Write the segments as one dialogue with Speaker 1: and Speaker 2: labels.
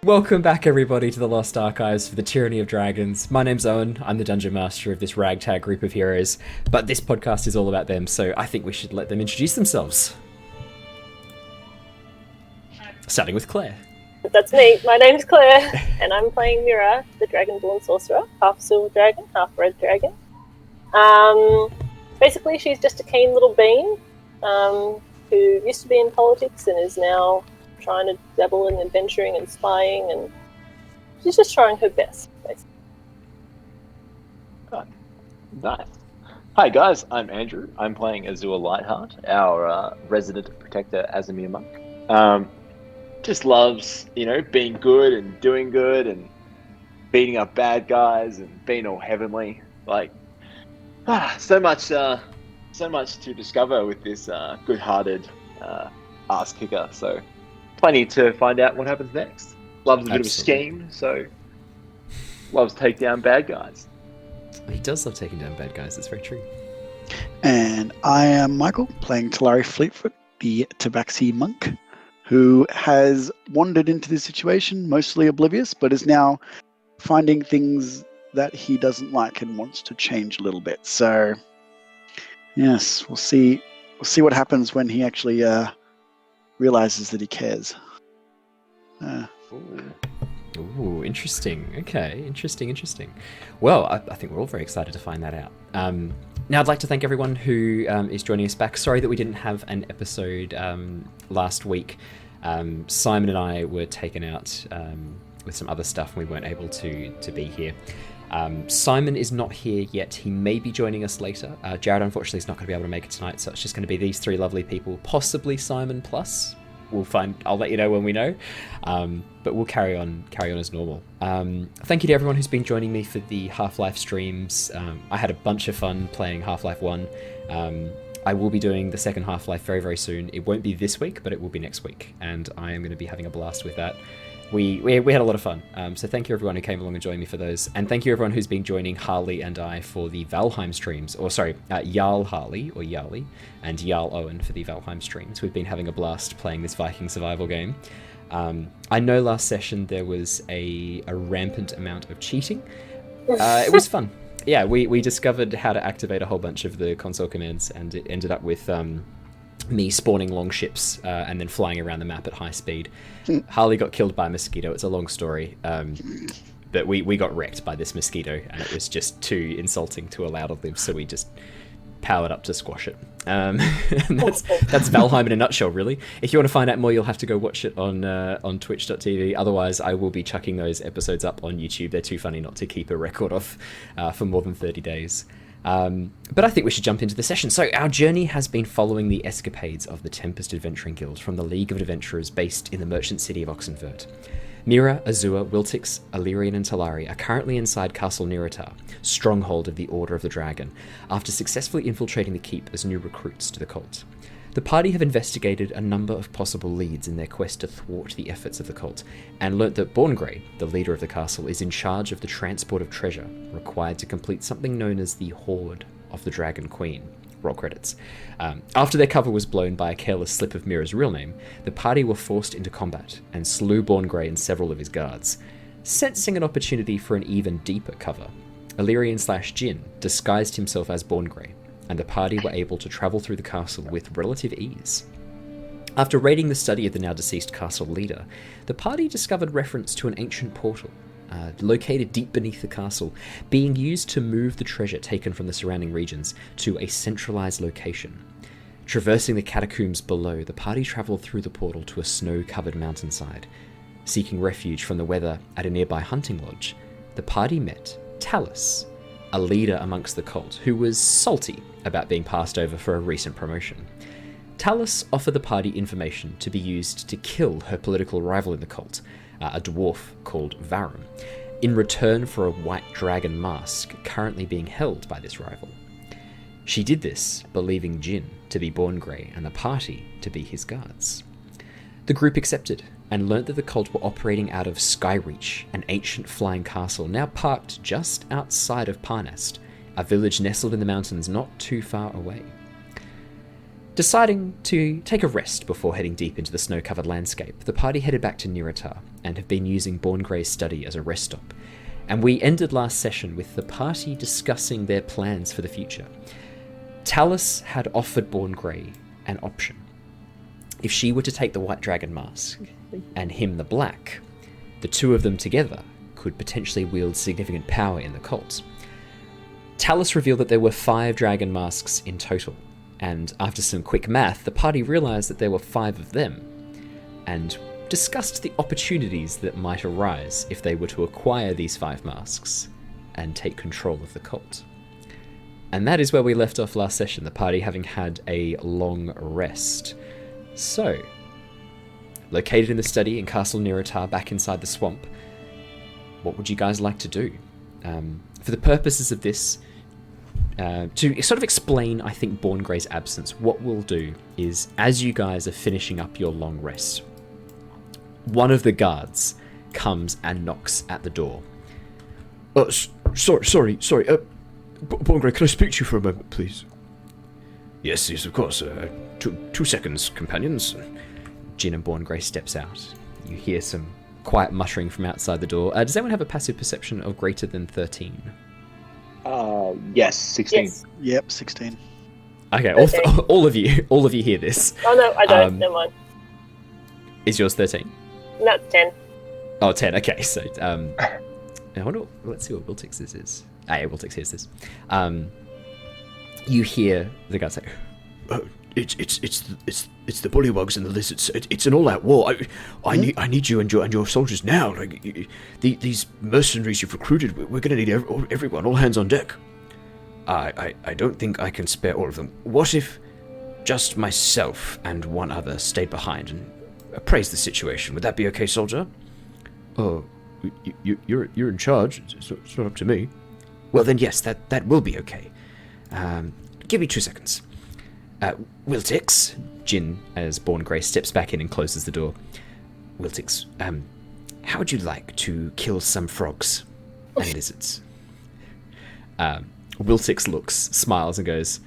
Speaker 1: Welcome back, everybody, to the Lost Archives for the Tyranny of Dragons. My name's Owen. I'm the Dungeon Master of this ragtag group of heroes, but this podcast is all about them, so I think we should let them introduce themselves. Starting with Claire.
Speaker 2: That's me. My name's Claire, and I'm playing Mira, the Dragonborn Sorcerer, half silver dragon, half red dragon. Basically, she's just a keen little bean who used to be in politics and is now trying to dabble in adventuring and spying, and she's just trying her best, basically.
Speaker 3: Oh, nice. Hi guys, I'm Andrew. I'm playing Azula Lightheart, our resident protector Aasimar Monk. Just loves, being good and doing good and beating up bad guys and being all heavenly. So much to discover with this good-hearted ass kicker. So plenty to find out what happens next. Loves a bit of a scheme, so loves to take down bad guys.
Speaker 1: He does love taking down bad guys, that's very true.
Speaker 4: And I am Michael, playing Talari Fleetfoot, the Tabaxi Monk, who has wandered into this situation, mostly oblivious, but is now finding things that he doesn't like and wants to change a little bit. So, yes, we'll see what happens when he actually realizes that he cares.
Speaker 1: Ooh, interesting. Okay, interesting. Well, I think we're all very excited to find that out. Now, I'd like to thank everyone who is joining us back. Sorry that we didn't have an episode last week. Simon and I were taken out with some other stuff, and we weren't able to be here. Simon is not here yet. He may be joining us later. Jared, unfortunately, is not going to be able to make it tonight, so it's just going to be these three lovely people, possibly Simon plus. We'll find. I'll let you know when we know. But we'll carry on as normal. Thank you to everyone who's been joining me for the Half-Life streams. I had a bunch of fun playing Half-Life 1. I will be doing the second Half-Life very, very soon. It won't be this week, but it will be next week, and I am going to be having a blast with that. We had a lot of fun, so thank you everyone who came along and joined me for those, and thank you everyone who's been joining Harley and I for the Valheim streams, Jarl Harley, or Yarly, and Jarl Owen for the Valheim streams. We've been having a blast playing this Viking survival game. I know last session there was a rampant amount of cheating. It was fun. Yeah, we discovered how to activate a whole bunch of the console commands, and it ended up with me spawning long ships and then flying around the map at high speed. Harley got killed by a mosquito. It's a long story, but we got wrecked by this mosquito, and it was just too insulting to allow to live, so we just powered up to squash it. And that's Valheim in a nutshell, really. If you want to find out more, you'll have to go watch it on twitch.tv. Otherwise, I will be chucking those episodes up on YouTube. They're too funny not to keep a record of for more than 30 days. But I think we should jump into the session. So our journey has been following the escapades of the Tempest Adventuring Guild from the League of Adventurers based in the merchant city of Oxenfurt. Mira, Azure, Wiltix, Alerian and Talari are currently inside Castle Niratar, stronghold of the Order of the Dragon, after successfully infiltrating the keep as new recruits to the cult. The party have investigated a number of possible leads in their quest to thwart the efforts of the cult, and learnt that Borngray, the leader of the castle, is in charge of the transport of treasure required to complete something known as the Hoard of the Dragon Queen. Roll credits. After their cover was blown by a careless slip of Mira's real name, the party were forced into combat and slew Borngray and several of his guards. Sensing an opportunity for an even deeper cover, Alerian/Jin disguised himself as Borngray, and the party were able to travel through the castle with relative ease. After raiding the study of the now-deceased castle leader, the party discovered reference to an ancient portal, located deep beneath the castle, being used to move the treasure taken from the surrounding regions to a centralized location. Traversing the catacombs below, the party travelled through the portal to a snow-covered mountainside. Seeking refuge from the weather at a nearby hunting lodge, the party met Talus, a leader amongst the cult, who was salty about being passed over for a recent promotion. Talus offered the party information to be used to kill her political rival in the cult, a dwarf called Varum, in return for a white dragon mask currently being held by this rival. She did this, believing Jin to be Borngray and the party to be his guards. The group accepted, and learnt that the cult were operating out of Skyreach, an ancient flying castle now parked just outside of Parnast, a village nestled in the mountains not too far away. Deciding to take a rest before heading deep into the snow-covered landscape, the party headed back to Niratar and have been using Born Grey's study as a rest stop. And we ended last session with the party discussing their plans for the future. Talus had offered Born Grey an option. If she were to take the White Dragon Mask and him the Black, the two of them together could potentially wield significant power in the cult. Talus revealed that there were 5 Dragon Masks in total, and after some quick math, the party realised that there were 5 of them, and discussed the opportunities that might arise if they were to acquire these 5 masks and take control of the cult. And that is where we left off last session, the party having had a long rest. So, located in the study in Castle Niratar, back inside the swamp, what would you guys like to do? For the purposes of this, to sort of explain, I think, Born Grey's absence, what we'll do is, as you guys are finishing up your long rest, one of the guards comes and knocks at the door.
Speaker 5: Sorry. Born Grey, can I speak to you for a moment, please? Yes, of course. 2 seconds, companions.
Speaker 1: Jin and Born Grey steps out. You hear some quiet muttering from outside the door. Does anyone have a passive perception of greater than 13?
Speaker 3: Yes, 16.
Speaker 2: Yes.
Speaker 4: Yep, 16.
Speaker 1: Okay,
Speaker 2: Okay.
Speaker 1: all of you hear this.
Speaker 2: Oh no, I don't. Never mind.
Speaker 1: Is yours 13?
Speaker 2: That's 10.
Speaker 1: Oh, 10. Okay, so I wonder. Let's see what Wiltix's is. Yeah, Wiltix hears this. You hear the guy say,
Speaker 5: It's the bullywugs and the lizards. It's an all-out war. I need you and your soldiers now. Like these mercenaries you've recruited, we're going to need everyone, all hands on deck. I don't think I can spare all of them. What if just myself and one other stayed behind and appraised the situation? Would that be okay, soldier?
Speaker 6: Oh, you're in charge. It's not up to me.
Speaker 5: Well then, yes, that will be okay. Give me 2 seconds. Wiltix,
Speaker 1: Jin, as Born Grey, steps back in and closes the door.
Speaker 5: Wiltix, how would you like to kill some frogs and lizards?
Speaker 1: Wiltix looks, smiles, and goes,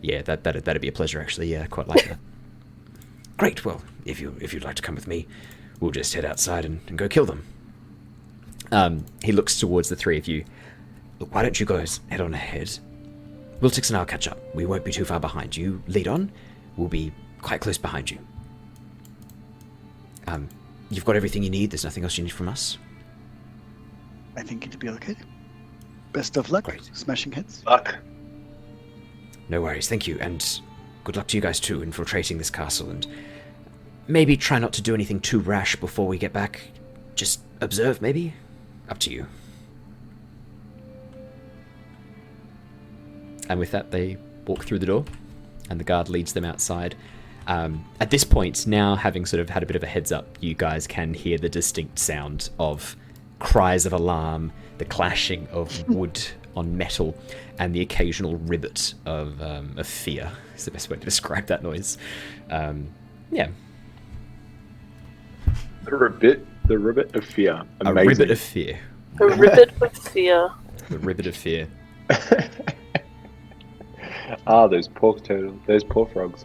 Speaker 1: "Yeah, that'd be a pleasure, actually. Yeah, quite like that."
Speaker 5: Great. Well, if you'd like to come with me, we'll just head outside and go kill them.
Speaker 1: He looks towards the three of you.
Speaker 5: Look, why don't you guys head on ahead? Wiltix and I'll catch up. We won't be too far behind. You lead on. We'll be quite close behind you. You've got everything you need. There's nothing else you need from us.
Speaker 4: I think it'll be okay. Best of luck.
Speaker 5: Great.
Speaker 4: Smashing heads.
Speaker 3: Fuck.
Speaker 5: No worries. Thank you, and good luck to you guys too, infiltrating this castle, and maybe try not to do anything too rash before we get back. Just observe, maybe? Up to you.
Speaker 1: And with that, they walk through the door, and the guard leads them outside. At this point, now having sort of had a bit of a heads up, you guys can hear the distinct sound of cries of alarm, the clashing of wood on metal, and the occasional ribbit of fear. Is the best way to describe that noise. Yeah.
Speaker 3: The ribbit of fear. Amazing.
Speaker 1: A ribbit of fear.
Speaker 2: A ribbit of fear.
Speaker 1: The ribbit of fear.
Speaker 3: Those pork turtles. Those poor frogs.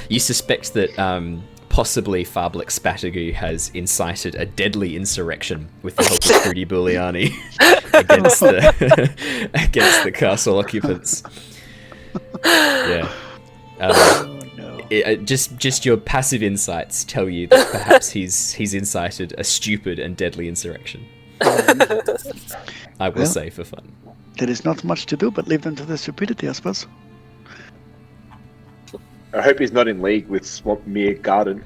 Speaker 1: You suspect that possibly Farblik Spatagu has incited a deadly insurrection with the help of Fruity Bulliani against the castle occupants. Yeah. Just your passive insights tell you that perhaps he's incited a stupid and deadly insurrection. I will say for fun.
Speaker 4: There is not much to do but leave them to their stupidity, I suppose.
Speaker 3: I hope he's not in league with Swamp Mere Garden.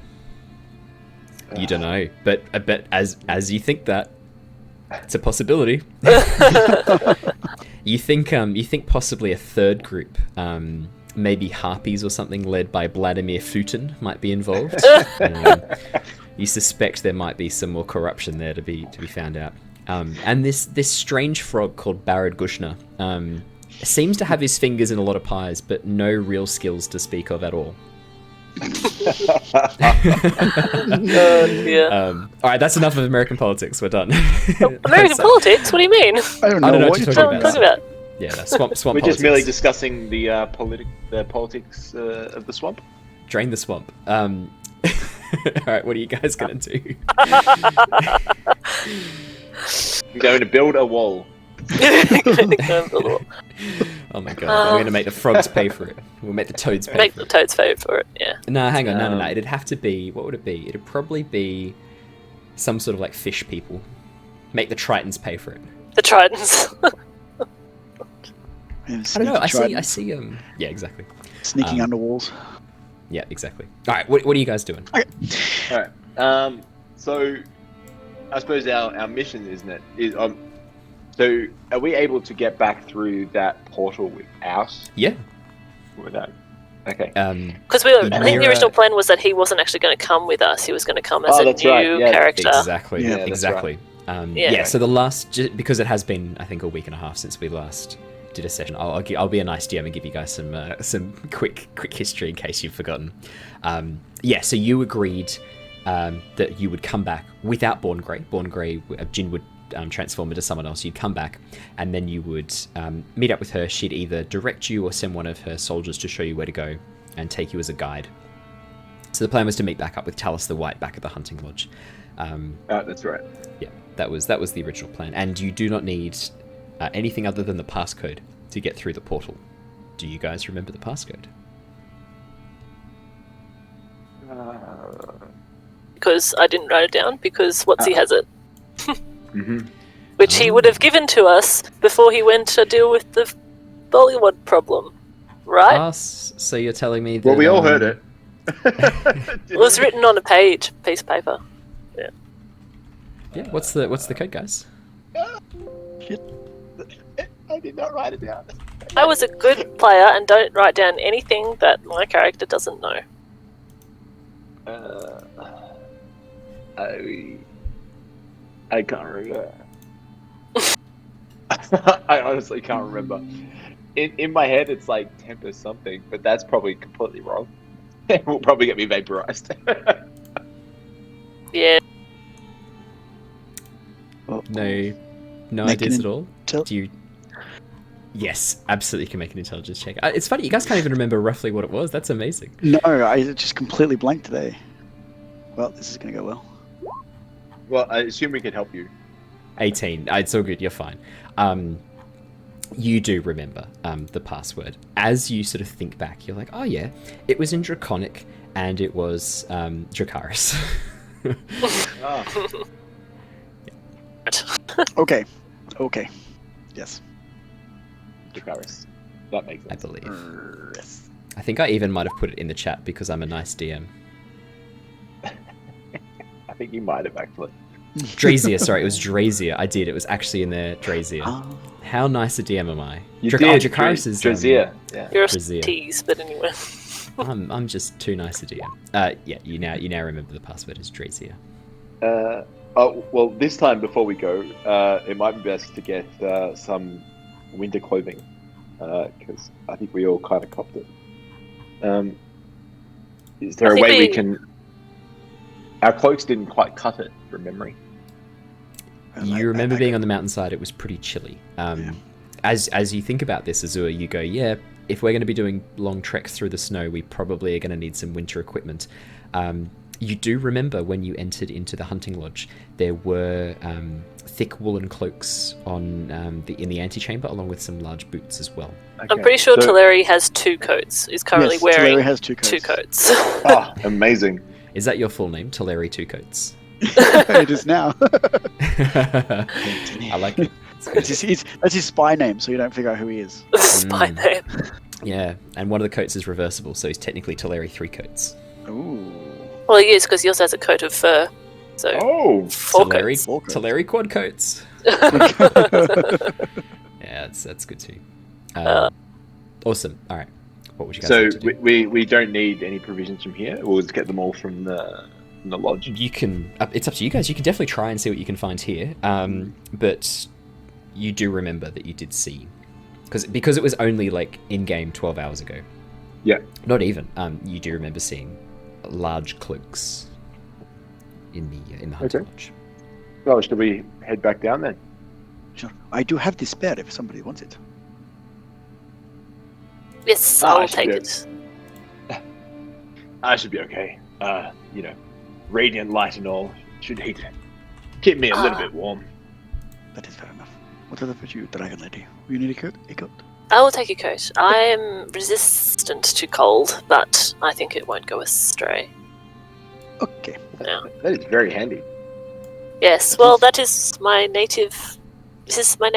Speaker 1: You don't know, but I bet as you think that, it's a possibility. You think possibly a third group, maybe harpies or something led by Vladimir Futin might be involved. You suspect there might be some more corruption there to be found out. And this strange frog called Barad Gushna seems to have his fingers in a lot of pies, but no real skills to speak of at all. All right, that's enough of American politics. We're done.
Speaker 2: American politics? What do you mean?
Speaker 4: I don't know
Speaker 1: what
Speaker 4: what
Speaker 1: you're
Speaker 4: you're
Speaker 1: talking
Speaker 4: talking
Speaker 1: about. Yeah, no, swamp
Speaker 3: We're
Speaker 1: politics.
Speaker 3: just merely discussing the politics of the swamp.
Speaker 1: Drain the swamp. All right, what are you guys gonna do?
Speaker 3: I'm going to build a wall.
Speaker 1: Oh my god, we're gonna make the frogs pay for it. We'll make the toads pay
Speaker 2: Make
Speaker 1: for
Speaker 2: the
Speaker 1: it.
Speaker 2: toads pay for it, yeah.
Speaker 1: No, hang on, no. It'd have to be, what would it be? It'd probably be some sort of like fish people. Make the Tritons pay for it.
Speaker 2: The Tritons.
Speaker 4: Yeah,
Speaker 1: I don't know, I
Speaker 4: sneaky
Speaker 1: see, yeah, exactly.
Speaker 4: sneaking under walls.
Speaker 1: Yeah, exactly. Alright, what are you guys doing?
Speaker 3: Alright. So I suppose our mission, isn't it? So are we able to get back through that portal without
Speaker 1: Yeah.
Speaker 3: that? Okay.
Speaker 2: Because I think the
Speaker 1: Mira-
Speaker 2: original plan was that he wasn't actually going to come with us. He was going to come as a
Speaker 3: that's
Speaker 2: new
Speaker 3: right, yeah,
Speaker 2: character.
Speaker 1: Exactly.
Speaker 4: Yeah,
Speaker 3: that's
Speaker 1: exactly.
Speaker 2: Yeah.
Speaker 1: Yeah. So the last, because it has been, I think, a week and a half since we last did a session. I'll be a nice DM and give you guys some quick history in case you've forgotten. Yeah. So you agreed that you would come back without Born Grey. Born Grey, Jin would transform into someone else. You'd come back, and then you would meet up with her. She'd either direct you or send one of her soldiers to show you where to go and take you as a guide. So the plan was to meet back up with Talus the White back at the hunting lodge.
Speaker 3: That's right.
Speaker 1: Yeah, that was the original plan. And you do not need anything other than the passcode to get through the portal. Do you guys remember the passcode?
Speaker 2: Because I didn't write it down, because Watsy has it.
Speaker 3: Mm-hmm.
Speaker 2: Which he would have given to us before he went to deal with the Bollywood problem. Right?
Speaker 1: So you're telling me that...
Speaker 3: Well, we all heard it.
Speaker 2: It was written on a piece of paper.
Speaker 1: Yeah, what's the code, guys?
Speaker 3: I did not write it down.
Speaker 2: I was a good player and don't write down anything that my character doesn't know.
Speaker 3: I can't remember. I honestly can't remember. In my head, it's like Tempest something, but that's probably completely wrong. It will probably get me vaporized.
Speaker 2: Yeah.
Speaker 1: No
Speaker 4: Make
Speaker 1: ideas
Speaker 4: an
Speaker 1: at all?
Speaker 4: intel-
Speaker 1: Do you... Yes, absolutely can make an intelligence check. It's funny, you guys can't even remember roughly what it was. That's amazing.
Speaker 4: No, I just completely blanked today. Well, this is going to go well.
Speaker 3: Well, I assume we can help you.
Speaker 1: 18. It's all good, you're fine. You do remember the password. As you sort of think back, you're like, oh yeah, it was in Draconic, and it was Dracaris.
Speaker 4: Okay. Yes.
Speaker 3: Dracaris. That makes
Speaker 1: I
Speaker 3: sense.
Speaker 1: believe.
Speaker 4: Yes.
Speaker 1: I think I even might have put it in the chat because I'm a nice DM.
Speaker 3: I think you might have actually.
Speaker 1: Drazia, sorry, it was Drazia. I did. It was actually in there, Drazia.
Speaker 4: Oh.
Speaker 1: How nice a DM am I?
Speaker 3: You
Speaker 1: Dracaris is
Speaker 3: Drazia. Yeah.
Speaker 2: You're a
Speaker 1: Drazia.
Speaker 2: tease, but anyway.
Speaker 1: I'm just too nice a DM. Yeah, you now remember the password is Drazia.
Speaker 3: Oh well, this time before we go, it might be best to get some winter clothing because I think we all kind of copped it. Is there a way we can? Our cloaks didn't quite cut it from memory.
Speaker 1: You remember being on the mountainside, it was pretty chilly.
Speaker 4: Yeah.
Speaker 1: As you think about this, Azure, you go, yeah, if we're going to be doing long treks through the snow, we probably are going to need some winter equipment. You do remember when you entered into the hunting lodge, there were thick woolen cloaks on in the antechamber, along with some large boots as well.
Speaker 3: Okay.
Speaker 2: I'm pretty sure Talari has 2 coats. Is currently
Speaker 4: Yes,
Speaker 2: wearing
Speaker 4: Talari has 2 coats.
Speaker 2: 2 coats.
Speaker 3: Ah, amazing.
Speaker 1: Is that your full name, Talari Two Coats?
Speaker 4: It is now.
Speaker 1: I like it. It's good.
Speaker 4: That's his spy name, so you don't figure out who he is.
Speaker 2: Spy name.
Speaker 1: Yeah, and one of the coats is reversible, so he's technically Talari Three Coats.
Speaker 4: Ooh.
Speaker 2: Well, he is, because he also has a coat of fur. So,
Speaker 3: Oh,
Speaker 2: 4
Speaker 1: Talari,
Speaker 2: coats.
Speaker 4: 4 coats.
Speaker 1: Talari Quad Coats. Yeah, that's good too. Awesome. All right, what would you guys
Speaker 3: so
Speaker 1: like to do?
Speaker 3: we don't need any provisions from here. We'll just get them all from the lodge.
Speaker 1: You can. It's up to you guys. You can definitely try and see what you can find here. But you do remember that you did see, because it was only like in game 12 hours ago.
Speaker 3: Yeah.
Speaker 1: Not even. You do remember seeing large cloaks in the hunting
Speaker 3: Okay.
Speaker 1: lodge.
Speaker 3: Well, should we head back down then?
Speaker 4: Sure. I do have this spare if somebody wants it.
Speaker 2: Yes,
Speaker 3: Ah, I
Speaker 2: I'll
Speaker 3: should
Speaker 2: take
Speaker 3: do
Speaker 2: it.
Speaker 3: I should be okay. Radiant light and all should keep me a little bit warm.
Speaker 4: That is fair enough. What is it for you, Dragon Lady? You need a coat? A coat?
Speaker 2: I will take a coat. I am resistant to cold, but I think it won't go astray.
Speaker 4: Okay.
Speaker 2: Yeah.
Speaker 3: That is very handy.
Speaker 2: Yes, well, that is my native. This is my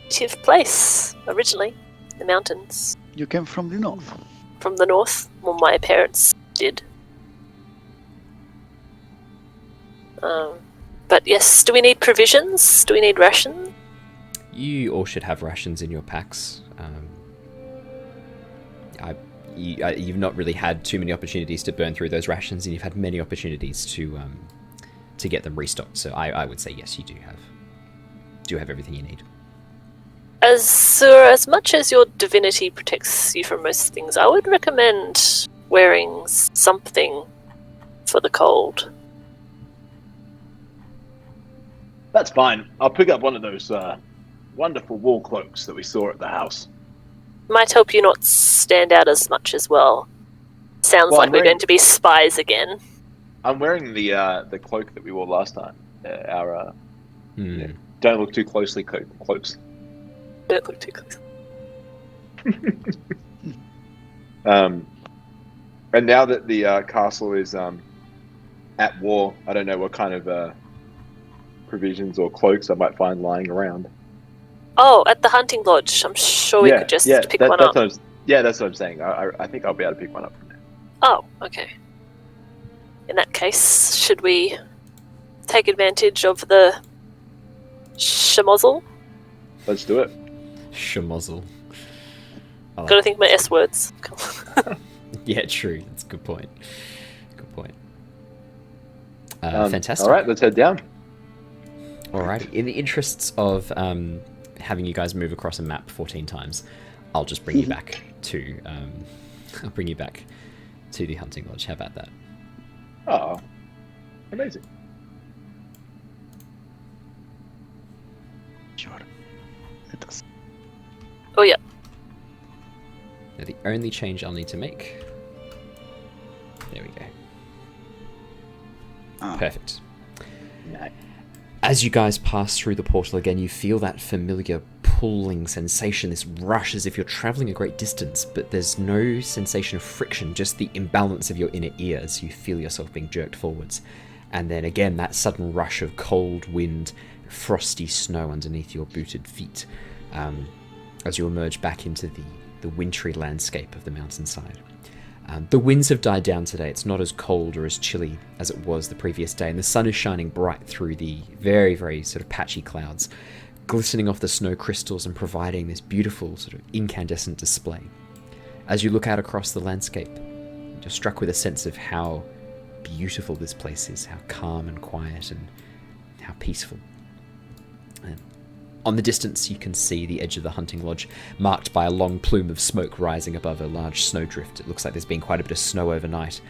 Speaker 2: native place originally, the mountains.
Speaker 4: You came from the north.
Speaker 2: From the north. Well, my parents did. But yes, do we need provisions? Do we need rations?
Speaker 1: You all should have rations in your packs. You've not really had too many opportunities to burn through those rations, and you've had many opportunities to get them restocked. So I would say yes, you do have everything you need.
Speaker 2: As much as your divinity protects you from most things, I would recommend wearing something for the cold.
Speaker 3: That's fine. I'll pick up one of those wonderful wool cloaks that we saw at the house.
Speaker 2: Might help you not stand out as much as well. Sounds
Speaker 3: Well,
Speaker 2: like
Speaker 3: I'm
Speaker 2: we're
Speaker 3: wearing-
Speaker 2: going to be spies again.
Speaker 3: I'm wearing the cloak that we wore last time. Our
Speaker 1: Hmm.
Speaker 3: don't look too closely cloaks.
Speaker 2: Don't look too close.
Speaker 3: And now that the castle is at war, I don't know what kind of provisions or cloaks I might find lying around.
Speaker 2: Oh, at the hunting lodge. I'm sure we could just pick one up.
Speaker 3: that's what I'm saying. I think I'll be able to pick one up from there.
Speaker 2: Oh, okay. In that case, should we take advantage of the schmozzle?
Speaker 3: Let's do it.
Speaker 1: Schmozzle.
Speaker 2: Gotta think my S words.
Speaker 1: Yeah, true. That's a good point. Good point. Fantastic.
Speaker 3: All right, let's head down.
Speaker 1: Alrighty. In the interests of having you guys move across a map 14 times, I'll just bring you back to the hunting lodge. How about that?
Speaker 3: Oh, amazing.
Speaker 4: Sure. Let us.
Speaker 2: Oh, yeah.
Speaker 1: Now, the only change I'll need to make. There we go.
Speaker 4: Ah.
Speaker 1: Perfect.
Speaker 3: Nice.
Speaker 1: As you guys pass through the portal again, you feel that familiar pulling sensation, this rush as if you're traveling a great distance, but there's no sensation of friction, just the imbalance of your inner ear as you feel yourself being jerked forwards. And then again, that sudden rush of cold wind, frosty snow underneath your booted feet, as you emerge back into the wintry landscape of the mountainside. The winds have died down today. It's not as cold or as chilly as it was the previous day, and the sun is shining bright through the very, very sort of patchy clouds, glistening off the snow crystals and providing this beautiful sort of incandescent display. As you look out across the landscape, you're struck with a sense of how beautiful this place is, how calm and quiet and how peaceful. And on the distance, you can see the edge of the hunting lodge, marked by a long plume of smoke rising above a large snowdrift. It looks like there's been quite a bit of snow overnight,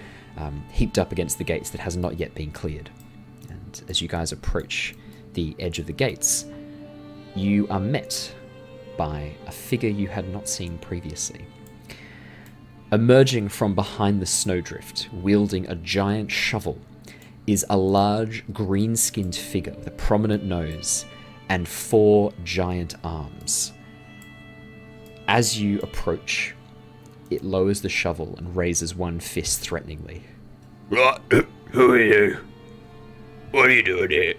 Speaker 1: heaped up against the gates that has not yet been cleared. And as you guys approach the edge of the gates, you are met by a figure you had not seen previously. Emerging from behind the snowdrift, wielding a giant shovel, is a large green-skinned figure with a prominent nose and 4 giant arms. As you approach, it lowers the shovel and raises one fist threateningly.
Speaker 5: Right, who are you? What are you doing here?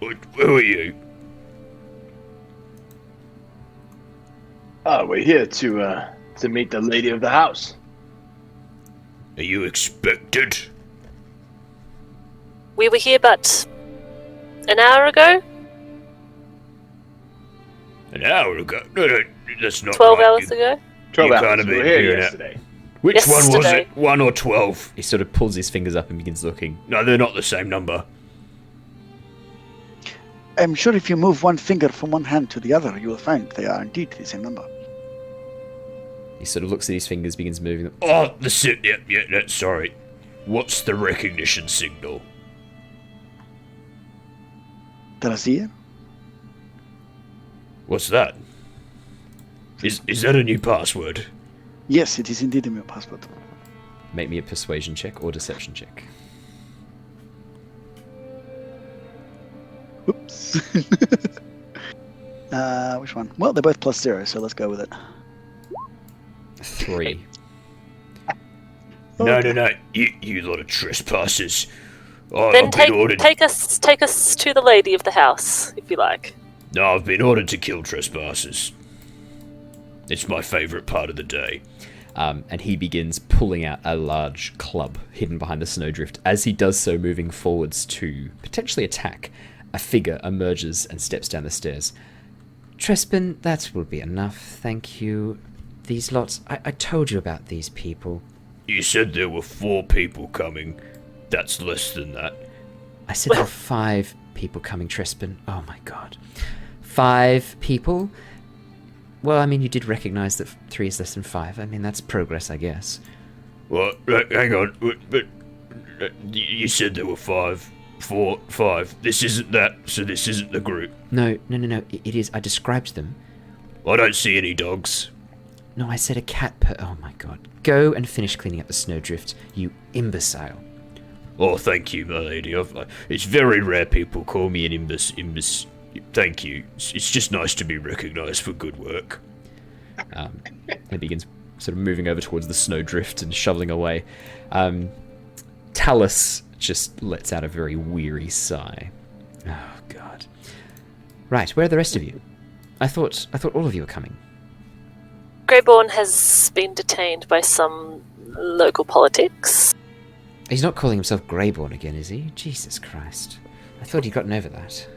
Speaker 5: Who are you?
Speaker 3: Oh, we're here to meet the lady of the house.
Speaker 5: Are you expected?
Speaker 2: We were here but an hour ago?
Speaker 5: An hour ago? No, that's not
Speaker 2: 12
Speaker 5: right.
Speaker 2: hours ago?
Speaker 3: 12
Speaker 5: You
Speaker 3: hours.
Speaker 5: can't have
Speaker 3: We
Speaker 5: been
Speaker 3: were here
Speaker 5: here now.
Speaker 3: yesterday.
Speaker 5: Which one was
Speaker 2: Yesterday.
Speaker 5: it? 1 or 12?
Speaker 1: He sort of pulls his fingers up and begins looking.
Speaker 5: No, they're not the same number.
Speaker 4: I'm sure if you move one finger from one hand to the other, you will find they are indeed the same number.
Speaker 1: He sort of looks at his fingers, begins moving them.
Speaker 5: Oh, that's sorry. What's the recognition signal?
Speaker 4: Did I see it?
Speaker 5: What's that? Is that a new password?
Speaker 4: Yes, it is indeed a new passport.
Speaker 1: Make me a persuasion check or deception check.
Speaker 4: Oops. Which one? Well, they're both +0, so let's go with it.
Speaker 1: 3.
Speaker 5: No. You lot of trespassers.
Speaker 7: Then
Speaker 5: I've been ordered.
Speaker 7: take us to the lady of the house, if you like.
Speaker 5: No, I've been ordered to kill trespassers. It's my favourite part of the day.
Speaker 1: And he begins pulling out a large club hidden behind the snowdrift. As he does so, moving forwards to potentially attack, a figure emerges and steps down the stairs. Trespin, that will be enough, thank you. These lots, I told you about these people.
Speaker 5: You said there were 4 people coming. That's less than that.
Speaker 1: I said there were 5 people coming, Trespin. Oh my god. 5 people? Well, I mean, you did recognise that 3 is less than 5. I mean, that's progress, I guess.
Speaker 5: Well, hang on. But you said there were 5. 4, 5. This isn't that, so this isn't the group.
Speaker 1: No. It is. I described them.
Speaker 5: I don't see any dogs.
Speaker 1: No, I said a cat per... Oh my god. Go and finish cleaning up the snowdrift, you imbecile.
Speaker 5: Oh, thank you, my lady. It's very rare people call me an imbecile. Thank you. It's just nice to be recognised for good work.
Speaker 1: He begins sort of moving over towards the snowdrift and shoveling away. Talus just lets out a very weary sigh. Oh, God. Right, where are the rest of you? I thought all of you were coming.
Speaker 7: Greyborn has been detained by some local politics.
Speaker 1: He's not calling himself Greyborn again, is he? Jesus Christ. I thought he'd gotten over that.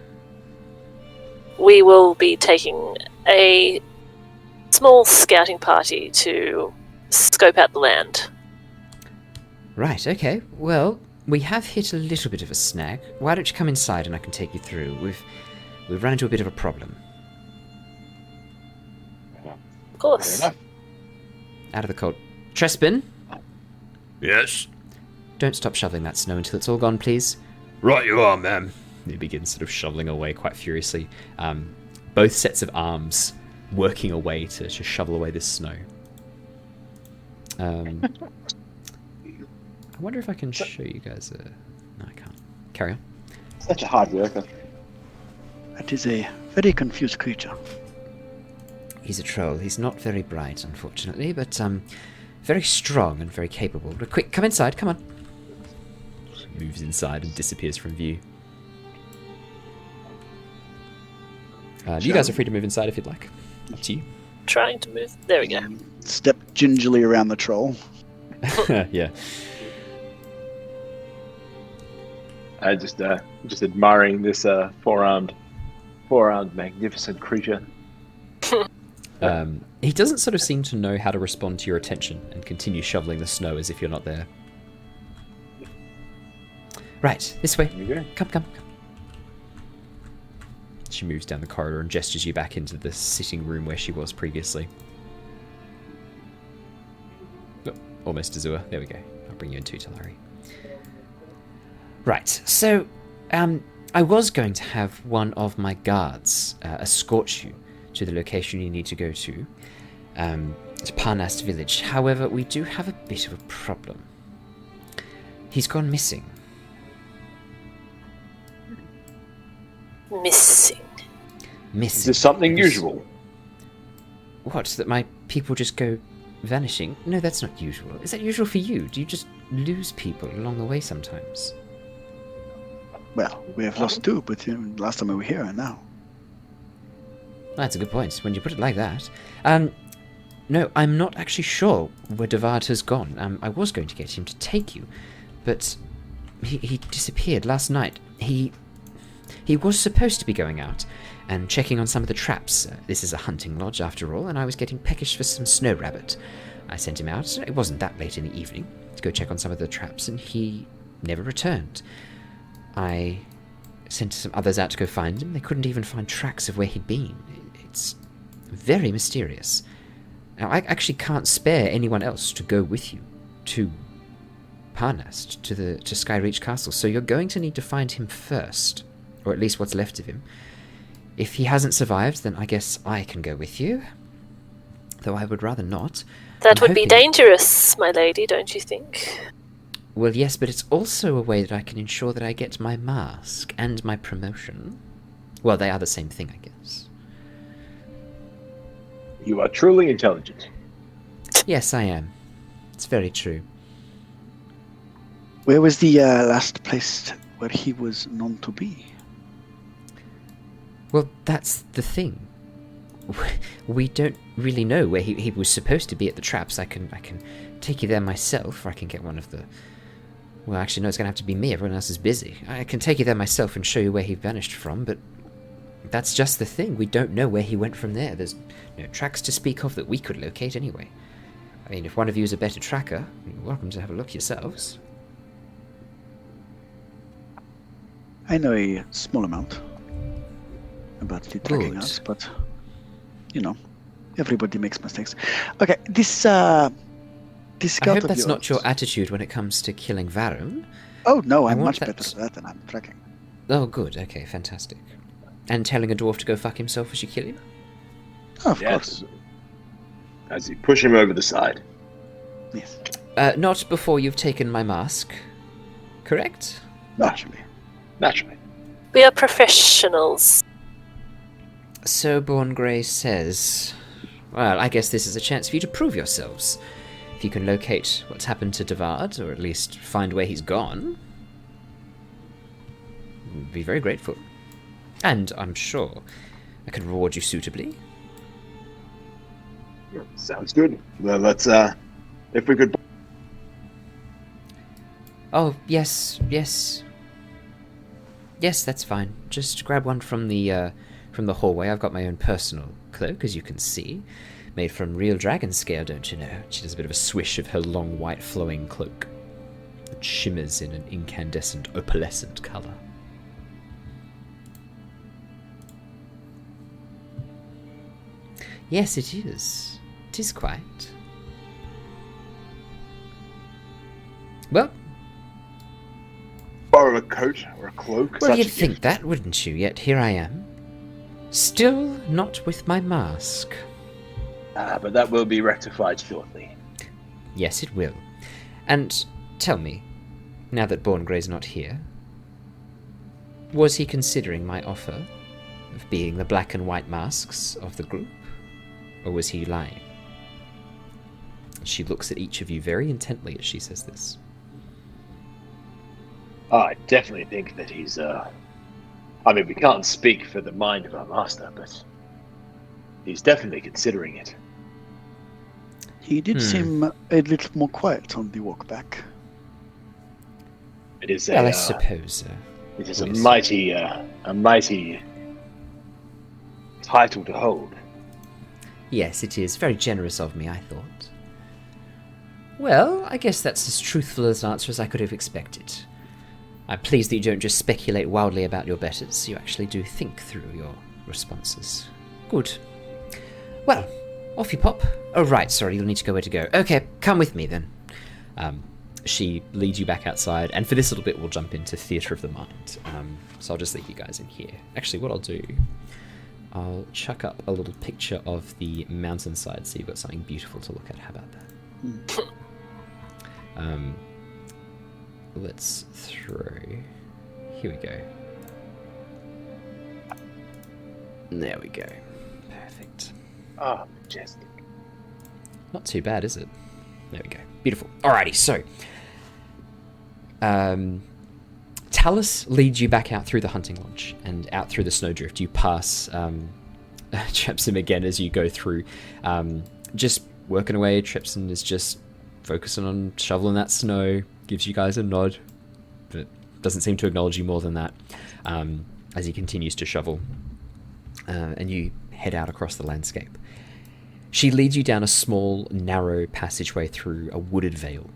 Speaker 7: We will be taking a small scouting party to scope out the land.
Speaker 1: Right, okay. Well, we have hit a little bit of a snag. Why don't you come inside and I can take you through? We've run into a bit of a problem.
Speaker 7: Of course.
Speaker 3: Fair enough.
Speaker 1: Out of the cold. Trespin,
Speaker 5: Yes?
Speaker 1: don't stop shoveling that snow until it's all gone, please.
Speaker 5: Right you are, ma'am.
Speaker 1: He begins sort of shoveling away quite furiously. Both sets of arms working away to shovel away this snow. I wonder if I can show you guys a... No, I can't. Carry on.
Speaker 3: Such a hard worker.
Speaker 4: That is a very confused creature.
Speaker 1: He's a troll. He's not very bright, unfortunately, but very strong and very capable. But quick, come inside, come on. Moves inside and disappears from view. You guys are free to move inside if you'd like. Up to you.
Speaker 7: Trying to move. There we go.
Speaker 4: Step gingerly around the troll.
Speaker 1: Yeah.
Speaker 3: I just admiring this four-armed magnificent creature.
Speaker 1: He doesn't sort of seem to know how to respond to your attention and continue shoveling the snow as if you're not there. Right, this way.
Speaker 3: Here we go.
Speaker 1: Come. She moves down the corridor and gestures you back into the sitting room where she was previously. Oh, almost Azure. There we go. I'll bring you in too, Talari. Right, so I was going to have one of my guards escort you to the location you need to go to Parnast village. However, we do have a bit of a problem. He's gone missing.
Speaker 7: Missing.
Speaker 3: Is this something usual?
Speaker 1: What, that my people just go vanishing? No, that's not usual. Is that usual for you? Do you just lose people along the way sometimes?
Speaker 4: Well, we have lost 2, but last time we were here and now.
Speaker 1: That's a good point, when you put it like that. No, I'm not actually sure where Devad has gone. I was going to get him to take you, but he disappeared last night. He was supposed to be going out and checking on some of the traps. This is a hunting lodge, after all, and I was getting peckish for some snow rabbit. I sent him out, it wasn't that late in the evening, to go check on some of the traps, and he never returned. I sent some others out to go find him. They couldn't even find tracks of where he'd been. It's very mysterious. Now, I actually can't spare anyone else to go with you to Parnast, to Skyreach Castle, so you're going to need to find him first, or at least what's left of him. If he hasn't survived, then I guess I can go with you. Though I would rather not.
Speaker 7: That
Speaker 1: I'm
Speaker 7: would be
Speaker 1: hoping-
Speaker 7: dangerous, my lady, don't you think?
Speaker 1: Well, yes, but it's also a way that I can ensure that I get my mask and my promotion. Well, they are the same thing, I guess.
Speaker 3: You are truly intelligent.
Speaker 1: Yes, I am. It's very true.
Speaker 4: Where was the last place where he was known to be?
Speaker 1: Well, that's the thing. We don't really know where he was supposed to be at the traps. I can take you there myself, or I can get one of the... Well, actually, no, it's going to have to be me. Everyone else is busy. I can take you there myself and show you where he vanished from, but that's just the thing. We don't know where he went from there. There's no tracks to speak of that we could locate anyway. I mean, if one of you is a better tracker, you're welcome to have a look yourselves.
Speaker 4: I know a small amount about the tracking
Speaker 1: Good.
Speaker 4: us, but you know, everybody makes mistakes. Okay, this scout
Speaker 1: I hope
Speaker 4: of
Speaker 1: that's not
Speaker 4: yours-
Speaker 1: your attitude when it comes to killing Varun.
Speaker 4: Oh no,
Speaker 1: I
Speaker 4: I'm
Speaker 1: want
Speaker 4: much
Speaker 1: that-
Speaker 4: better at that than I'm tracking.
Speaker 1: Oh, good. Okay, fantastic. And telling a dwarf to go fuck himself as you kill him?
Speaker 4: Oh, of course.
Speaker 3: Yes. As you push him over the side.
Speaker 4: Yes,
Speaker 1: Not before you've taken my mask. Correct?
Speaker 4: naturally.
Speaker 3: Naturally.
Speaker 7: We are professionals.
Speaker 1: So Born Grey says... Well, I guess this is a chance for you to prove yourselves. If you can locate what's happened to Devard, or at least find where he's gone, I'd be very grateful. And I'm sure I can reward you suitably.
Speaker 3: Sounds good. Well, let's, if we could...
Speaker 1: Oh, yes. Yes, that's fine. Just grab one from the hallway. I've got my own personal cloak, as you can see. Made from real dragon scale, don't you know? She does a bit of a swish of her long, white, flowing cloak. It shimmers in an incandescent, opalescent colour. Yes, it is. It is quite. Well,
Speaker 3: borrow a coat or a cloak?
Speaker 1: well,
Speaker 3: Such
Speaker 1: you'd
Speaker 3: a
Speaker 1: think
Speaker 3: gift.
Speaker 1: that, wouldn't you? Yet here I am. Still not with my mask.
Speaker 3: But that will be rectified shortly.
Speaker 1: Yes, it will. And tell me, now that Born Grey's not here, was he considering my offer of being the black and white masks of the group? Or was he lying? She looks at each of you very intently as she says this.
Speaker 3: I definitely think that he's, I mean, we can't speak for the mind of our master, but he's definitely considering it.
Speaker 4: He did seem a little more quiet on the walk back.
Speaker 3: It is
Speaker 1: Well, I
Speaker 3: a,
Speaker 1: suppose.
Speaker 3: it is a
Speaker 1: yes.
Speaker 3: mighty title to hold.
Speaker 1: Yes, it is. Very generous of me, I thought. Well, I guess that's as truthful an answer as I could have expected. I'm pleased that you don't just speculate wildly about your betters. You actually do think through your responses. Good. Well, off you pop. Oh, right, sorry, you'll need to go where to go. Okay, come with me then. She leads you back outside, and for this little bit we'll jump into Theatre of the Mind. So I'll just leave you guys in here. Actually, what I'll do, I'll chuck up a little picture of the mountainside so you've got something beautiful to look at. How about that? Let's throw... Here we go. There we go. Perfect.
Speaker 3: Ah, majestic.
Speaker 1: Not too bad, is it? There we go. Beautiful. Alrighty, so... Talus leads you back out through the hunting lodge and out through the snowdrift. You pass Trepson again as you go through. Just working away. Trepson is just focusing on shoveling that snow. Gives you guys a nod, but doesn't seem to acknowledge you more than that as he continues to shovel. And you head out across the landscape. She leads you down a small, narrow passageway through a wooded vale.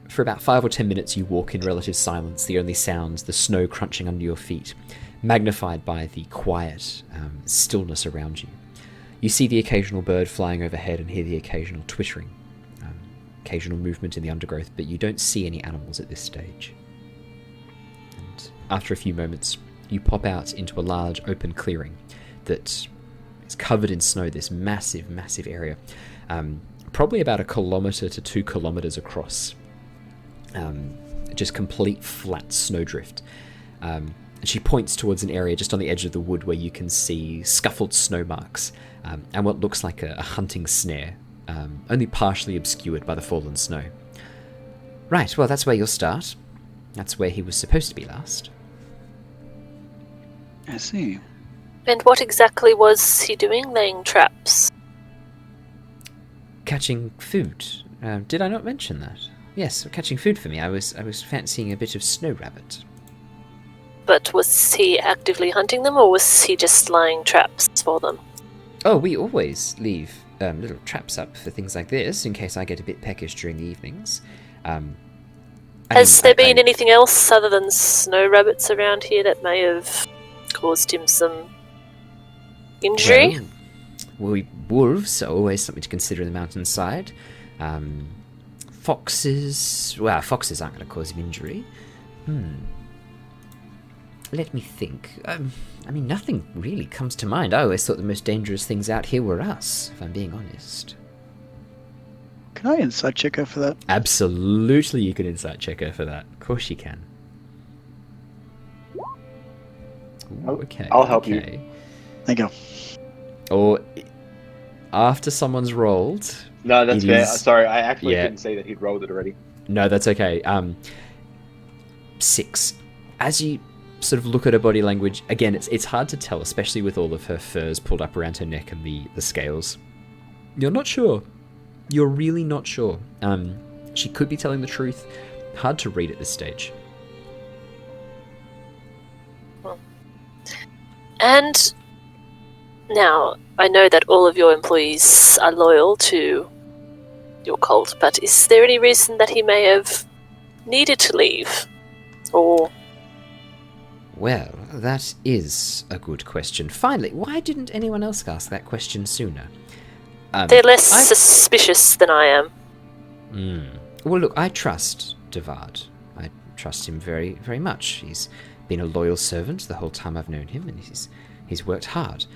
Speaker 1: For about 5 or 10 minutes you walk in relative silence, the only sounds, the snow crunching under your feet, magnified by the quiet stillness around you. You see the occasional bird flying overhead and hear the occasional twittering, occasional movement in the undergrowth, but you don't see any animals at this stage. And after a few moments, you pop out into a large open clearing that It's covered in snow, this massive, massive area. Probably about 1 kilometre to 2 kilometres across. Just complete flat snowdrift. And she points towards an area just on the edge of the wood where you can see scuffled snow marks and what looks like a hunting snare, only partially obscured by the fallen snow. Right, well, that's where you'll start. That's where he was supposed to be last.
Speaker 4: I see.
Speaker 7: And what exactly was he doing? Laying traps?
Speaker 1: Catching food. Did I not mention that? Yes, catching food for me. I was fancying a bit of snow rabbit.
Speaker 7: But was he actively hunting them, or was he just laying traps for them?
Speaker 1: Oh, we always leave little traps up for things like this, in case I get a bit peckish during the evenings.
Speaker 7: Has there been anything else other than snow rabbits around here that may have caused him some injury?
Speaker 1: Well, wolves are always something to consider in the mountainside. Foxes... Well, foxes aren't going to cause him injury. Let me think. Nothing really comes to mind. I always thought the most dangerous things out here were us, if I'm being honest.
Speaker 4: Can I insight check her for that?
Speaker 1: Absolutely, you can insight check her for that. Of course you can. Ooh, okay.
Speaker 3: I'll help you.
Speaker 4: Thank you.
Speaker 1: Or after someone's rolled.
Speaker 3: No, that's
Speaker 1: it
Speaker 3: fair.
Speaker 1: is-
Speaker 3: Sorry, I actually
Speaker 1: Yeah.
Speaker 3: didn't say that he'd rolled it already.
Speaker 1: No, that's okay. 6. As you sort of look at her body language, again, it's hard to tell, especially with all of her furs pulled up around her neck and the scales. You're not sure. You're really not sure. She could be telling the truth. Hard to read at this stage.
Speaker 7: And now, I know that all of your employees are loyal to your cult, but is there any reason that he may have needed to leave? Or...
Speaker 1: Well, that is a good question. Finally, why didn't anyone else ask that question sooner?
Speaker 7: They're less suspicious than I am.
Speaker 1: Well, look, I trust Devard. I trust him very, very much. He's been a loyal servant the whole time I've known him, and he's worked hard.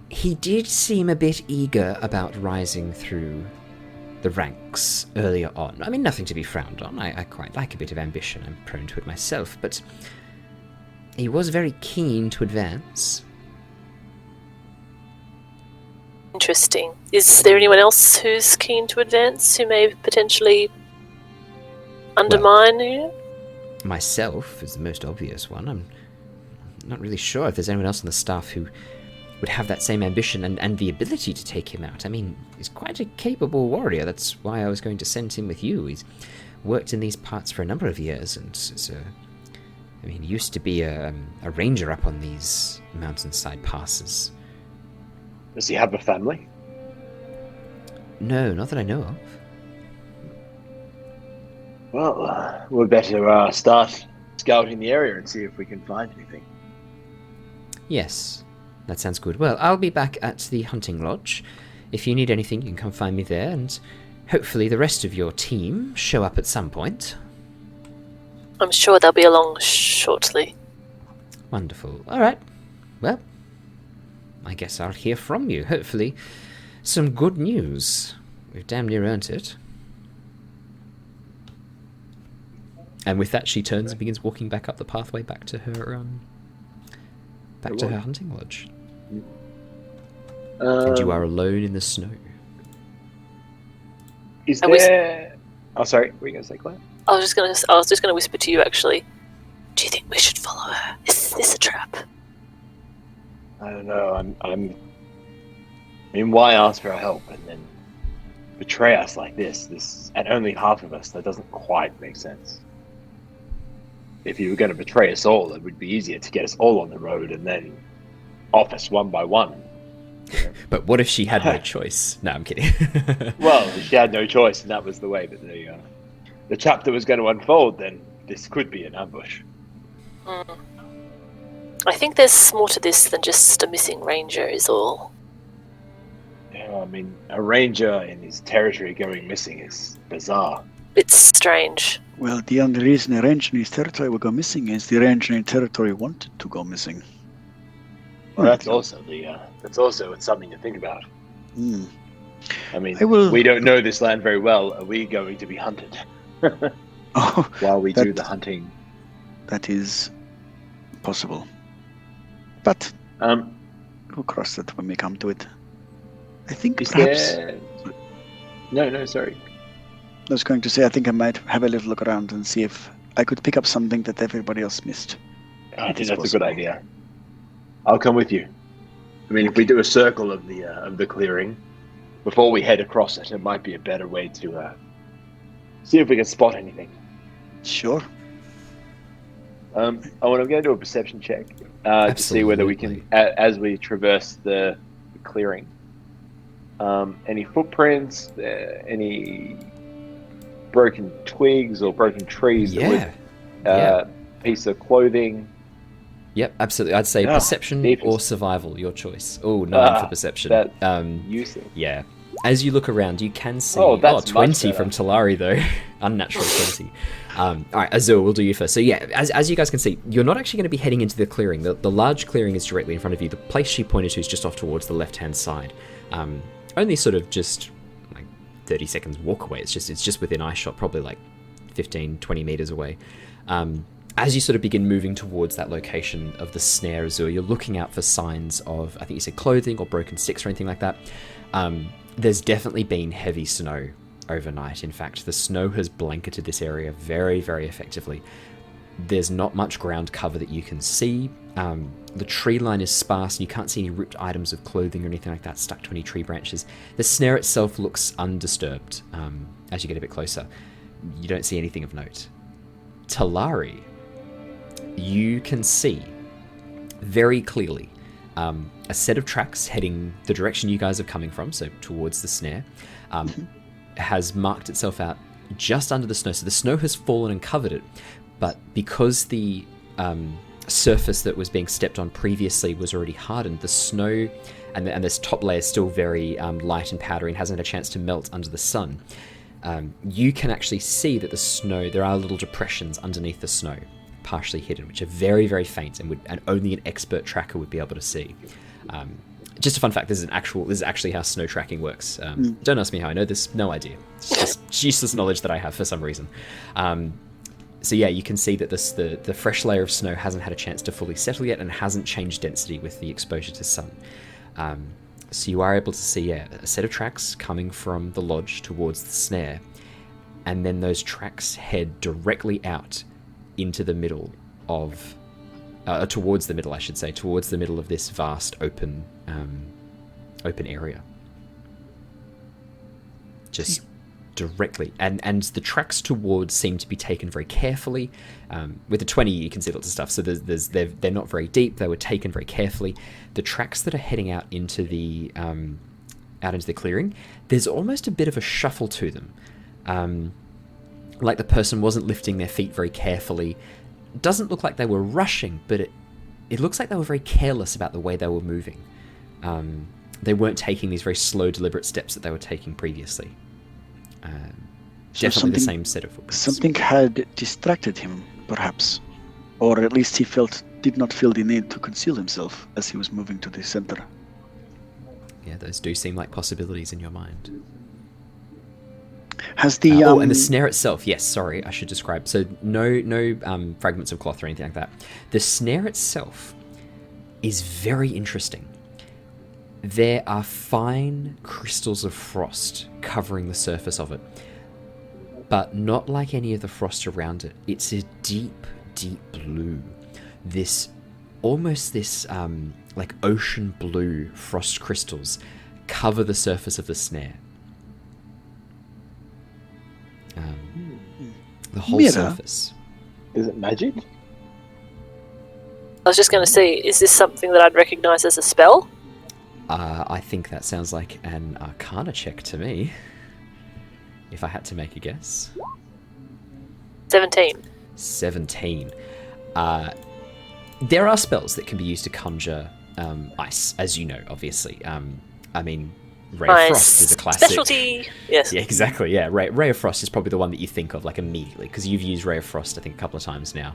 Speaker 1: He did seem a bit eager about rising through the ranks earlier on. I mean, nothing to be frowned on. I quite like a bit of ambition. I'm prone to it myself, but he was very keen to advance.
Speaker 7: Interesting. Is there anyone else who's keen to advance, who may potentially undermine you?
Speaker 1: Myself is the most obvious one. I'm not really sure if there's anyone else on the staff who would have that same ambition and the ability to take him out. I mean, he's quite a capable warrior. That's why I was going to send him with you. He's worked in these parts for a number of years, and he used to be a ranger up on these mountainside passes.
Speaker 3: Does he have a family?
Speaker 1: No, not that I know of.
Speaker 3: Well, we'd better start scouting the area and see if we can find anything.
Speaker 1: Yes, that sounds good. Well, I'll be back at the hunting lodge. If you need anything, you can come find me there, and hopefully the rest of your team show up at some point.
Speaker 7: I'm sure they'll be along shortly.
Speaker 1: Wonderful. All right. Well, I guess I'll hear from you. Hopefully some good news. We've damn near earned it. And with that, she turns and begins walking back up the pathway back to her her hunting lodge. And you are alone in the snow.
Speaker 3: Is there... Oh, sorry. What were you going to say, Claire?
Speaker 7: I was just gonna whisper to you, actually. Do you think we should follow her? Is this a trap?
Speaker 3: I don't know. I mean, why ask for our help and then betray us like this, and only half of us? That doesn't quite make sense. If you were going to betray us all, it would be easier to get us all on the road and then off us one by one.
Speaker 1: But what if she had no choice? No, I'm kidding.
Speaker 3: Well, if she had no choice, and that was the way that the chapter was going to unfold, then this could be an ambush.
Speaker 7: I think there's more to this than just a missing ranger is all.
Speaker 3: Yeah, I mean, a ranger in his territory going missing is bizarre.
Speaker 7: It's strange.
Speaker 4: Well, the only reason a ranger in his territory would go missing is the ranger in territory wanted to go missing.
Speaker 3: Well, that's also it's something to think about.
Speaker 4: Hmm.
Speaker 3: I mean,
Speaker 4: I will-
Speaker 3: we don't know this land very well. Are we going to be hunted
Speaker 4: Oh,
Speaker 3: while we do
Speaker 4: that-
Speaker 3: the hunting?
Speaker 4: that is possible. But we'll cross that when we come to it. I think
Speaker 3: Is
Speaker 4: perhaps...
Speaker 3: there... No, sorry.
Speaker 4: I was going to say, I think I might have a little look around and see if I could pick up something that everybody else missed.
Speaker 3: I think
Speaker 4: It's
Speaker 3: that's a
Speaker 4: possible.
Speaker 3: good idea. I'll come with you. I mean, if we do a circle of the clearing before we head across it, it might be a better way to see if we can spot anything.
Speaker 4: Sure.
Speaker 3: I'm going to do a perception check to see whether we can, as we traverse the clearing, any footprints, any broken twigs or broken trees that would piece of clothing.
Speaker 1: Yep, absolutely. I'd say perception
Speaker 3: defense.
Speaker 1: or survival, your choice. Oh, 9 for perception.
Speaker 3: That's useless.
Speaker 1: Yeah. As you look around, you can see...
Speaker 3: that's
Speaker 1: 20
Speaker 3: much better.
Speaker 1: from Talari, though. Unnatural 20. Alright, Azul, we'll do you first. So yeah, as you guys can see, you're not actually going to be heading into the clearing. The large clearing is directly in front of you. The place she pointed to is just off towards the left-hand side. Only sort of just like 30 seconds walk away. It's just within eyeshot, probably like 15, 20 meters away. As you sort of begin moving towards that location of the snare, Azul, you're looking out for signs of, I think you said clothing or broken sticks or anything like that. There's definitely been heavy snow overnight. In fact, the snow has blanketed this area very, very effectively. There's not much ground cover that you can see. The tree line is sparse and you can't see any ripped items of clothing or anything like that stuck to any tree branches. The snare itself looks undisturbed as you get a bit closer. You don't see anything of note. Talari, you can see very clearly a set of tracks heading the direction you guys are coming from, so towards the snare, has marked itself out just under the snow. So the snow has fallen and covered it, but because the surface that was being stepped on previously was already hardened, the snow and this top layer is still very light and powdery and hasn't had a chance to melt under the sun. You can actually see that the snow, there are little depressions underneath the snow, partially hidden, which are very, very faint and only an expert tracker would be able to see. Just a fun fact, this is actually how snow tracking works. Don't ask me how I know this, no idea. It's just useless knowledge that I have for some reason. So yeah, you can see that the fresh layer of snow hasn't had a chance to fully settle yet and hasn't changed density with the exposure to sun. So you are able to see a set of tracks coming from the lodge towards the snare, and then those tracks head directly out into the middle of, towards the middle, I should say, towards the middle of this vast open area. Just directly, and the tracks towards seem to be taken very carefully. With the 20, you can see lots of stuff. So they're not very deep. They were taken very carefully. The tracks that are heading out into the clearing, there's almost a bit of a shuffle to them. Like the person wasn't lifting their feet very carefully. It doesn't look like they were rushing, but it looks like they were very careless about the way they were moving. They weren't taking these very slow, deliberate steps that they were taking previously.
Speaker 4: So
Speaker 1: Definitely the same set of footprints.
Speaker 4: Something had distracted him, perhaps. Or at least he did not feel the need to conceal himself as he was moving to the center.
Speaker 1: Yeah, those do seem like possibilities in your mind.
Speaker 4: Has the
Speaker 1: and the snare itself, yes, sorry, I should describe. So no fragments of cloth or anything like that. The snare itself is very interesting. There are fine crystals of frost covering the surface of it, but not like any of the frost around it. It's a deep, deep blue. Almost this like ocean blue frost crystals cover the surface of the snare. The whole
Speaker 4: Mira.
Speaker 1: surface.
Speaker 3: Is it magic?
Speaker 7: I was just going to say, is this something that I'd recognise as a spell?
Speaker 1: I think that sounds like an Arcana check to me, if I had to make a guess.
Speaker 7: 17.
Speaker 1: 17. There are spells that can be used to conjure ice, as you know, obviously. I mean, Ray of Frost is a classic.
Speaker 7: Specialty! Yes.
Speaker 1: Yeah, exactly, yeah. Ray of Frost is probably the one that you think of, like, immediately, because you've used Ray of Frost, I think, a couple of times now.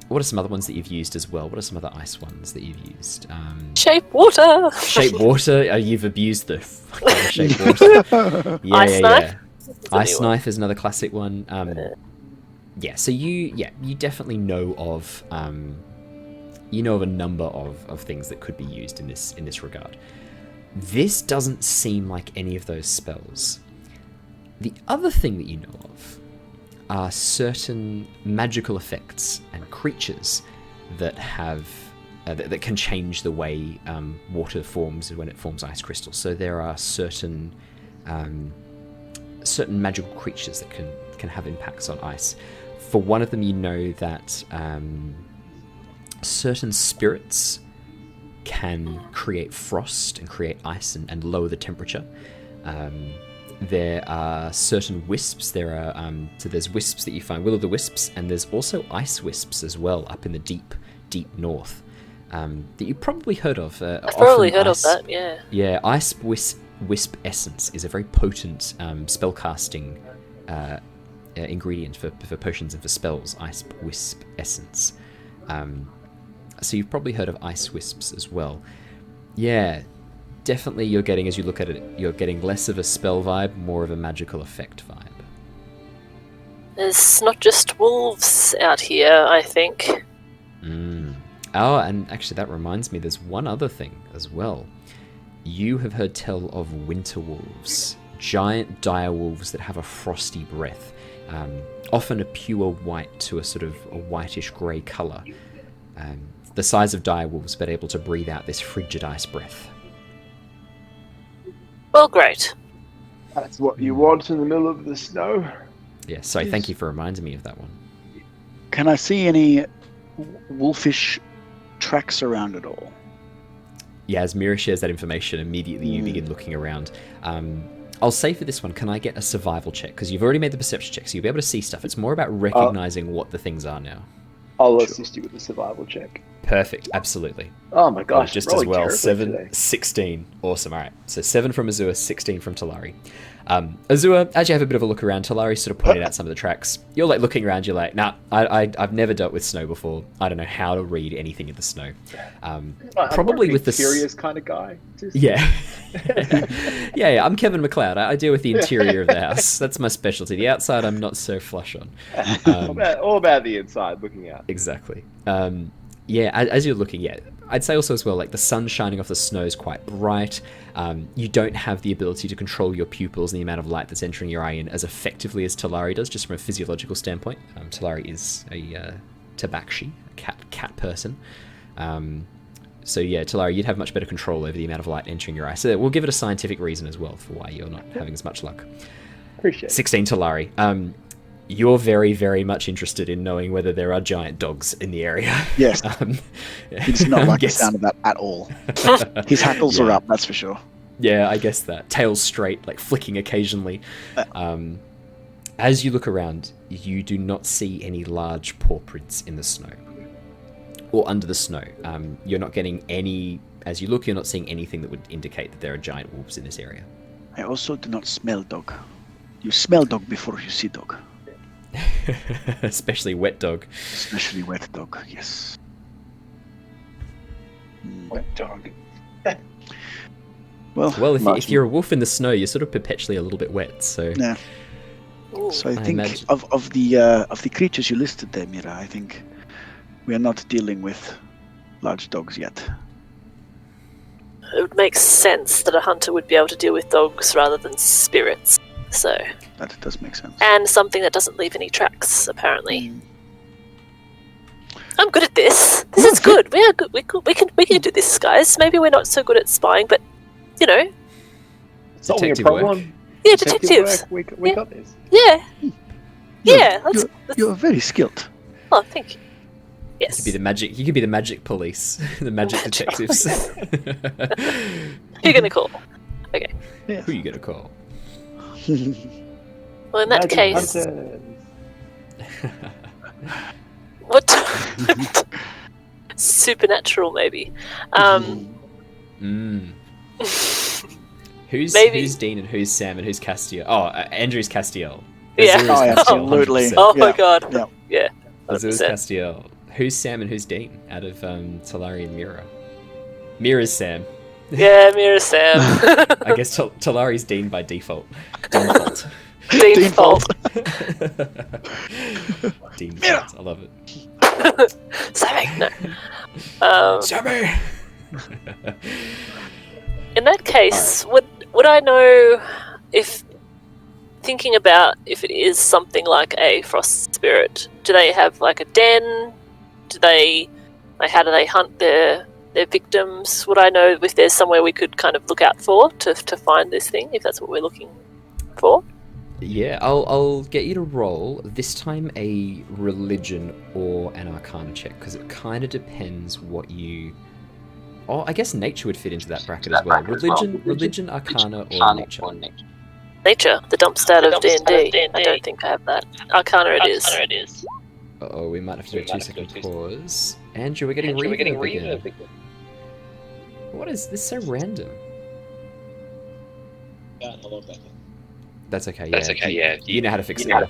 Speaker 1: what are some other ones that you've used as well? What are some other ice ones that you've used?
Speaker 7: Shape water.
Speaker 1: Shape water. You've abused the fuck out of shape water. Yeah,
Speaker 7: Ice knife? That's a new
Speaker 1: Ice
Speaker 7: one.
Speaker 1: knife is another classic one. Yeah. So you definitely know of a number of things that could be used in this regard. This doesn't seem like any of those spells. The other thing that you know of are certain magical effects and creatures that have that can change the way water forms when it forms ice crystals. So there are certain magical creatures that can have impacts on ice. For one of them, you know that certain spirits can create frost and create ice and lower the temperature. There are certain wisps. So there's wisps that you find, will-o'-the-wisps, and there's also ice wisps as well up in the deep north that you probably heard of.
Speaker 7: I've probably heard of that, yeah.
Speaker 1: Yeah, ice wisp essence is a very potent spellcasting ingredient for potions and for spells. Ice wisp essence. So you've probably heard of ice wisps as well. Yeah. Definitely you're getting, as you look at it, you're getting less of a spell vibe, more of a magical effect vibe.
Speaker 7: There's not just wolves out here, I think.
Speaker 1: Oh, and actually that reminds me, there's one other thing as well. You have heard tell of winter wolves, giant dire wolves that have a frosty breath, often a pure white to a sort of a whitish grey colour. The size of dire wolves, but able to breathe out this frigid ice breath.
Speaker 7: Well, great.
Speaker 3: That's what you want in the middle of the snow.
Speaker 1: Yeah, sorry, thank you for reminding me of that one.
Speaker 4: Can I see any wolfish tracks around at all?
Speaker 1: Yeah, as Mira shares that information, immediately you begin looking around. I'll say for this one, can I get a survival check? Because you've already made the perception check, so you'll be able to see stuff. It's more about recognizing what the things are now.
Speaker 3: I'll assist you with the survival check.
Speaker 1: Perfect, absolutely.
Speaker 3: Oh my gosh,
Speaker 1: just
Speaker 3: rolling
Speaker 1: as well.
Speaker 3: terribly
Speaker 1: 7,
Speaker 3: today.
Speaker 1: 16. Awesome, alright. So 7 from Azure, 16 from Talari. Azure, as you have a bit of a look around, Talari sort of pointed out some of the tracks. You're like looking around, you're like, nah, I've never dealt with snow before. I don't know how to read anything in the snow. Probably with the
Speaker 3: curious kind of guy.
Speaker 1: Yeah. yeah, I'm Kevin MacLeod. I deal with the interior of the house. That's my specialty. The outside I'm not so flush on.
Speaker 3: All about the inside, looking out.
Speaker 1: Exactly. Yeah, as you're looking, yeah, I'd say also as well, like the sun shining off the snow is quite bright. You don't have the ability to control your pupils and the amount of light that's entering your eye in as effectively as Talari does, just from a physiological standpoint. Talari is a Tabaxi, a cat person. So yeah, Talari, you'd have much better control over the amount of light entering your eye. So we'll give it a scientific reason as well for why you're not having as much luck.
Speaker 3: Appreciate it.
Speaker 1: 16 Talari. You're very, very much interested in knowing whether there are giant dogs in the area.
Speaker 4: Yes. He does not like the sound of that at all. His hackles are up, that's for sure.
Speaker 1: Yeah, I guess that. Tails straight, like flicking occasionally. As you look around, you do not see any large paw prints in the snow. Or under the snow. You're not getting any... As you look, you're not seeing anything that would indicate that there are giant wolves in this area.
Speaker 4: I also do not smell dog. You smell dog before you see dog.
Speaker 1: Especially wet dog.
Speaker 4: Especially wet dog, yes.
Speaker 3: Wet dog.
Speaker 1: Well, if you're a wolf in the snow, you're sort of perpetually a little bit wet, so...
Speaker 4: Yeah.
Speaker 7: Ooh.
Speaker 4: So I think of the creatures you listed there, Mira, I think we are not dealing with large dogs yet.
Speaker 7: It would make sense that a hunter would be able to deal with dogs rather than spirits. So...
Speaker 4: That does make sense.
Speaker 7: And something that doesn't leave any tracks, apparently. I'm good at this. This is good. We are good. We can do this, guys. Maybe we're not so good at spying, but
Speaker 3: Solving a
Speaker 1: Detective
Speaker 3: problem.
Speaker 1: work.
Speaker 7: Yeah, detectives.
Speaker 3: Work. We got this.
Speaker 7: Yeah. Yeah.
Speaker 4: You're very skilled.
Speaker 7: Oh, thank you. Yes.
Speaker 1: You could be the magic police, the magic detectives.
Speaker 7: Who you gonna call? Okay.
Speaker 4: Yeah.
Speaker 1: Who are you gonna call?
Speaker 7: Well, in that
Speaker 3: Magic
Speaker 7: case,
Speaker 3: hunters.
Speaker 7: what? Supernatural, maybe.
Speaker 1: Who's Dean and who's Sam and who's Castiel? Oh, Andrew's Castiel.
Speaker 7: Yeah.
Speaker 1: Azura's
Speaker 4: Oh,
Speaker 1: Castiel,
Speaker 4: absolutely.
Speaker 1: 100%.
Speaker 7: Oh my
Speaker 4: Yeah.
Speaker 7: god.
Speaker 4: Yeah.
Speaker 1: Azura's
Speaker 7: 100%.
Speaker 1: Castiel. Who's Sam and who's Dean out of Talari and Mira? Mira's Sam.
Speaker 7: Yeah, Mira Sam.
Speaker 1: I guess Talari's Dean by default. Default.
Speaker 7: Default.
Speaker 1: Default. I love it.
Speaker 7: Sammy, no.
Speaker 1: Sammy!
Speaker 7: In that case, would I know if, thinking about if it is something like a frost spirit, do they have like a den? How do they hunt their victims? Would I know if there's somewhere we could kind of look out for to find this thing, if that's what we're looking for?
Speaker 1: Yeah, I'll get you to roll, this time a religion or an arcana check, because it kind of depends what you... Oh, I guess nature would fit into that bracket as well. Religion, arcana, or nature.
Speaker 7: Nature, the dump stat of D&D. I don't think I have that. Arcana it is.
Speaker 1: Uh-oh, we might have to do a 2-second pause. Andrew, we're getting reverb again. What is this so random? That's okay, yeah. You know how to fix it.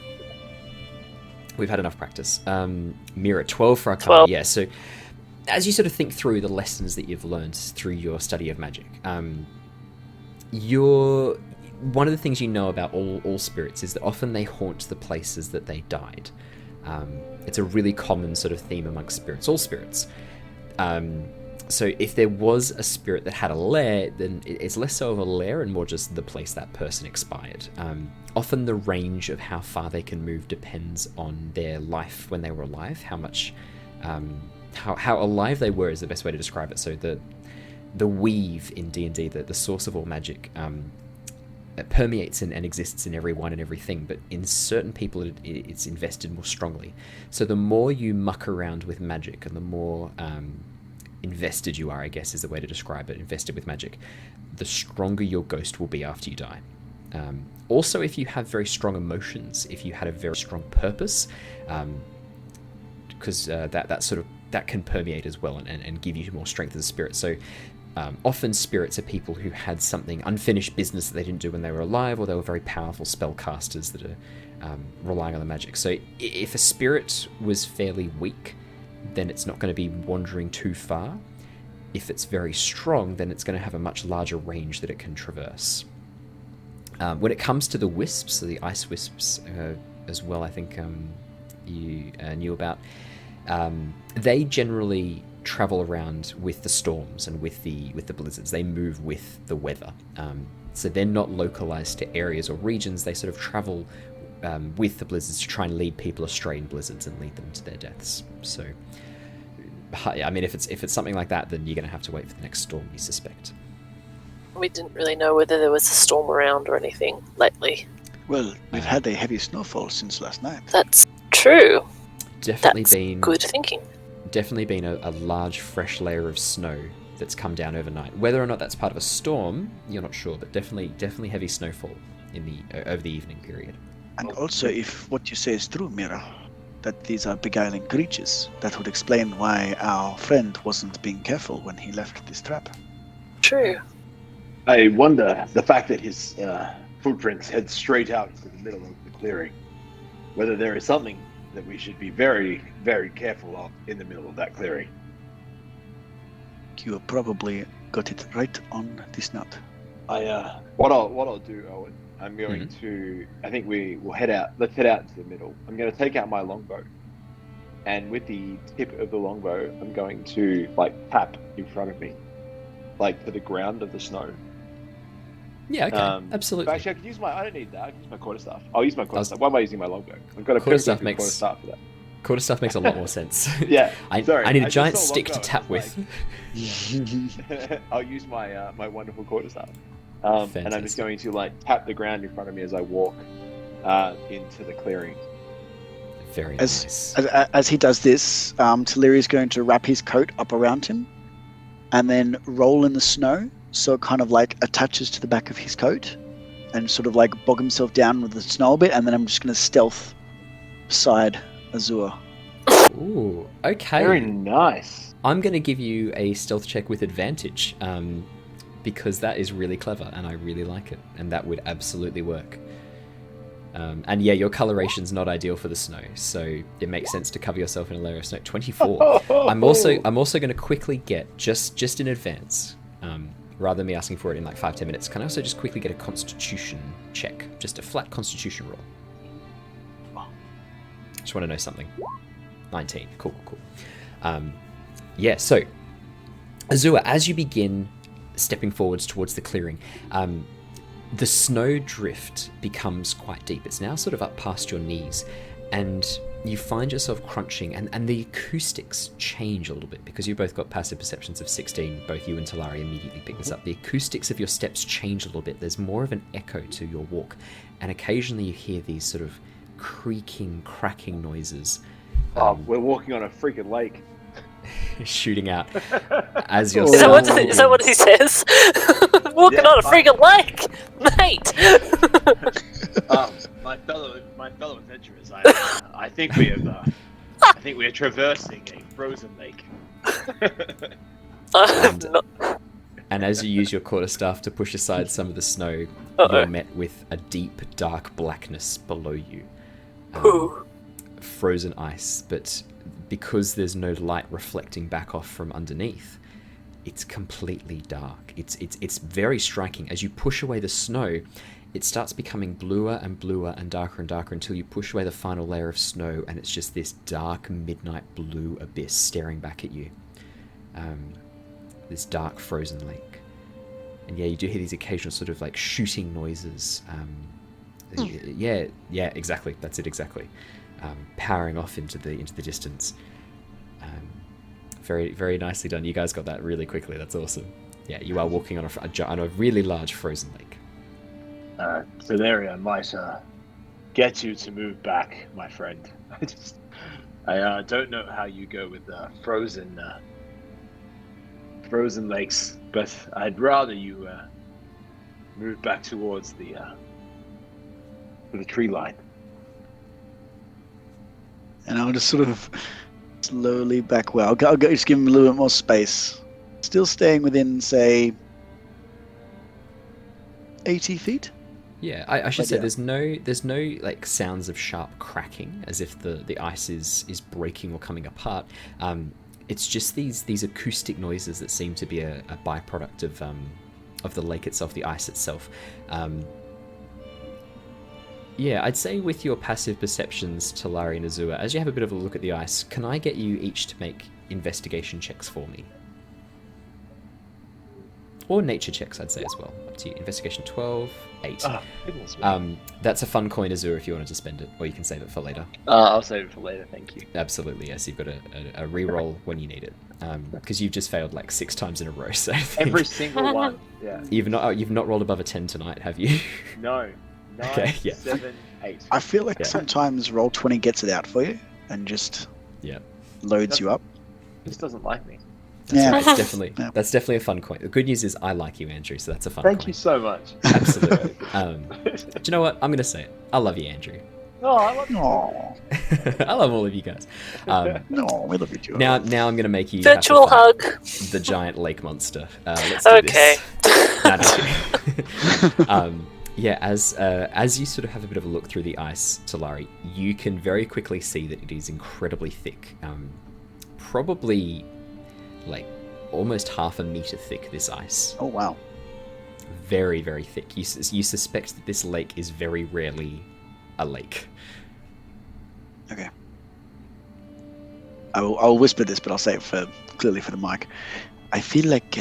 Speaker 1: We've had enough practice. Mira, 12 for Arcana.
Speaker 7: 12.
Speaker 1: Yeah, so as you sort of think through the lessons that you've learned through your study of magic, one of the things you know about all spirits is that often they haunt the places that they died. It's a really common sort of theme amongst spirits, all spirits. So if there was a spirit that had a lair, then it's less so of a lair and more just the place that person expired. Often the range of how far they can move depends on their life when they were alive, how much, how alive they were is the best way to describe it. So the weave in D&D, the source of all magic, it permeates and exists in everyone and everything, but in certain people it's invested more strongly. So the more you muck around with magic and the more invested you are, I guess is the way to describe it, invested with magic, the stronger your ghost will be after you die. Also, if you have very strong emotions, if you had a very strong purpose, because that can permeate as well and give you more strength as a spirit. So often spirits are people who had something unfinished business that they didn't do when they were alive, or they were very powerful spellcasters that are relying on the magic. So if a spirit was fairly weak, then it's not going to be wandering too far. If it's very strong, then it's going to have a much larger range that it can traverse. When it comes to the wisps, so the ice wisps as well, I think you knew about, they generally travel around with the storms and with the blizzards. They move with the weather. So they're not localized to areas or regions. They sort of travel with the blizzards to try and lead people astray in blizzards and lead them to their deaths. So, I mean, if it's something like that, then you're going to have to wait for the next storm, you suspect.
Speaker 7: We didn't really know whether there was a storm around or anything lately.
Speaker 4: Well, we've had a heavy snowfall since last night.
Speaker 7: That's true.
Speaker 1: Definitely
Speaker 7: That's
Speaker 1: been
Speaker 7: good thinking.
Speaker 1: Definitely been a large fresh layer of snow that's come down overnight. Whether or not that's part of a storm, you're not sure, but definitely heavy snowfall over the evening period.
Speaker 4: And also, if what you say is true, Mira, that these are beguiling creatures, that would explain why our friend wasn't being careful when he left this trap.
Speaker 7: True.
Speaker 3: I wonder the fact that his footprints head straight out into the middle of the clearing, whether there is something that we should be very, very careful of in the middle of that clearing.
Speaker 4: You have probably got it right on this nut.
Speaker 3: What I'll do, Owen, I'm going to, I think let's head out into the middle. I'm going to take out my longbow, and with the tip of the longbow, I'm going to tap in front of me, to the ground of the snow.
Speaker 1: Yeah, okay, absolutely.
Speaker 3: Actually, I don't need that. I can use my quarterstaff. I'll use my quarterstaff. Why am I using my longbow? I've got a quarterstaff for that.
Speaker 1: Quarterstaff makes a lot more sense.
Speaker 3: Yeah.
Speaker 1: I need a giant stick to tap with.
Speaker 3: I'll use my wonderful quarterstaff. And I'm just going to tap the ground in front of me as I walk into the clearing.
Speaker 1: Very nice.
Speaker 4: As he does this, Talari is going to wrap his coat up around him and then roll in the snow, so it kind of attaches to the back of his coat and sort of bog himself down with the snow a bit, and then I'm just going to stealth beside Azure.
Speaker 1: Ooh, okay.
Speaker 3: Very nice.
Speaker 1: I'm going to give you a stealth check with advantage, because that is really clever and I really like it, and that would absolutely work. And yeah, your coloration's not ideal for the snow, so it makes sense to cover yourself in a layer of snow. 24. I'm also going to quickly get just in advance, rather than me asking for it in like 5-10 minutes. Can I also just quickly get a Constitution check, just a flat Constitution roll? Just want to know something. 19. Cool. Yeah. So, Azula, as you begin stepping forwards towards the clearing, the snow drift becomes quite deep. It's now sort of up past your knees, and you find yourself crunching, and the acoustics change a little bit because you both got passive perceptions of 16. Both you and Talari immediately pick this up. The acoustics of your steps change a little bit. There's more of an echo to your walk, and occasionally you hear these sort of creaking, cracking noises.
Speaker 3: We're walking on a freaking lake.
Speaker 1: Shooting out as you're.
Speaker 7: Is that what he says? Walking on a freaking lake, mate.
Speaker 3: My fellow adventurers, I think we have. I think we are traversing a frozen lake.
Speaker 1: And as you use your quarterstaff to push aside some of the snow, you're met with a deep, dark blackness below you. Frozen ice, but because there's no light reflecting back off from underneath, it's completely dark. It's very striking. As you push away the snow, it starts becoming bluer and bluer and darker until you push away the final layer of snow, and it's just this dark midnight blue abyss staring back at you. This dark frozen lake. And yeah, you do hear these occasional sort of like shooting noises. Yeah, exactly. That's it, exactly. Powering off into the distance. Very, very nicely done. You guys got that really quickly. That's awesome. Yeah, you are walking on a really large frozen lake.
Speaker 3: Valerian might get you to move back, my friend. I don't know how you go with frozen lakes, but I'd rather you move back towards the tree line.
Speaker 4: And I'll just sort of slowly back away. I'll go just give him a little bit more space. Still staying within, say, 80 feet?
Speaker 1: Yeah, I should say there's no like sounds of sharp cracking as if the ice is breaking or coming apart. It's just these acoustic noises that seem to be a byproduct of the lake itself, the ice itself. Yeah, I'd say with your passive perceptions, Talari and Azula, as you have a bit of a look at the ice, can I get you each to make investigation checks for me? Or nature checks, I'd say, as well. Up to you. Investigation 12, 8. That's a fun coin, Azura, if you wanted to spend it, or you can save it for later.
Speaker 3: I'll save it for later, thank you.
Speaker 1: Absolutely, yes. You've got a reroll when you need it. Because you've just failed like 6 times in a row, so...
Speaker 3: Every single one, yeah.
Speaker 1: You've not rolled above a 10 tonight, have you?
Speaker 3: No. 9,
Speaker 1: okay, yeah.
Speaker 3: 7, 8.
Speaker 4: I feel like sometimes Roll20 gets it out for you and just loads you up.
Speaker 3: Just doesn't like me.
Speaker 1: That's definitely a fun coin. The good news is I like you, Andrew, so that's a fun coin.
Speaker 3: Thank you so much.
Speaker 1: Absolutely. Do you know what? I'm going to say it. I love you, Andrew.
Speaker 3: Oh, I love you.
Speaker 1: I love all of you guys.
Speaker 4: No, we love you too.
Speaker 1: Now I'm going to make you
Speaker 7: virtual hug.
Speaker 1: The giant lake monster. Let's do this. Yeah, as you sort of have a bit of a look through the ice, Talari, you can very quickly see that it is incredibly thick. Probably like almost half a meter thick, this ice.
Speaker 4: Oh, wow.
Speaker 1: Very, very thick. You suspect that this lake is very rarely a lake.
Speaker 4: Okay. I'll whisper this, but I'll say it clearly for the mic. I feel like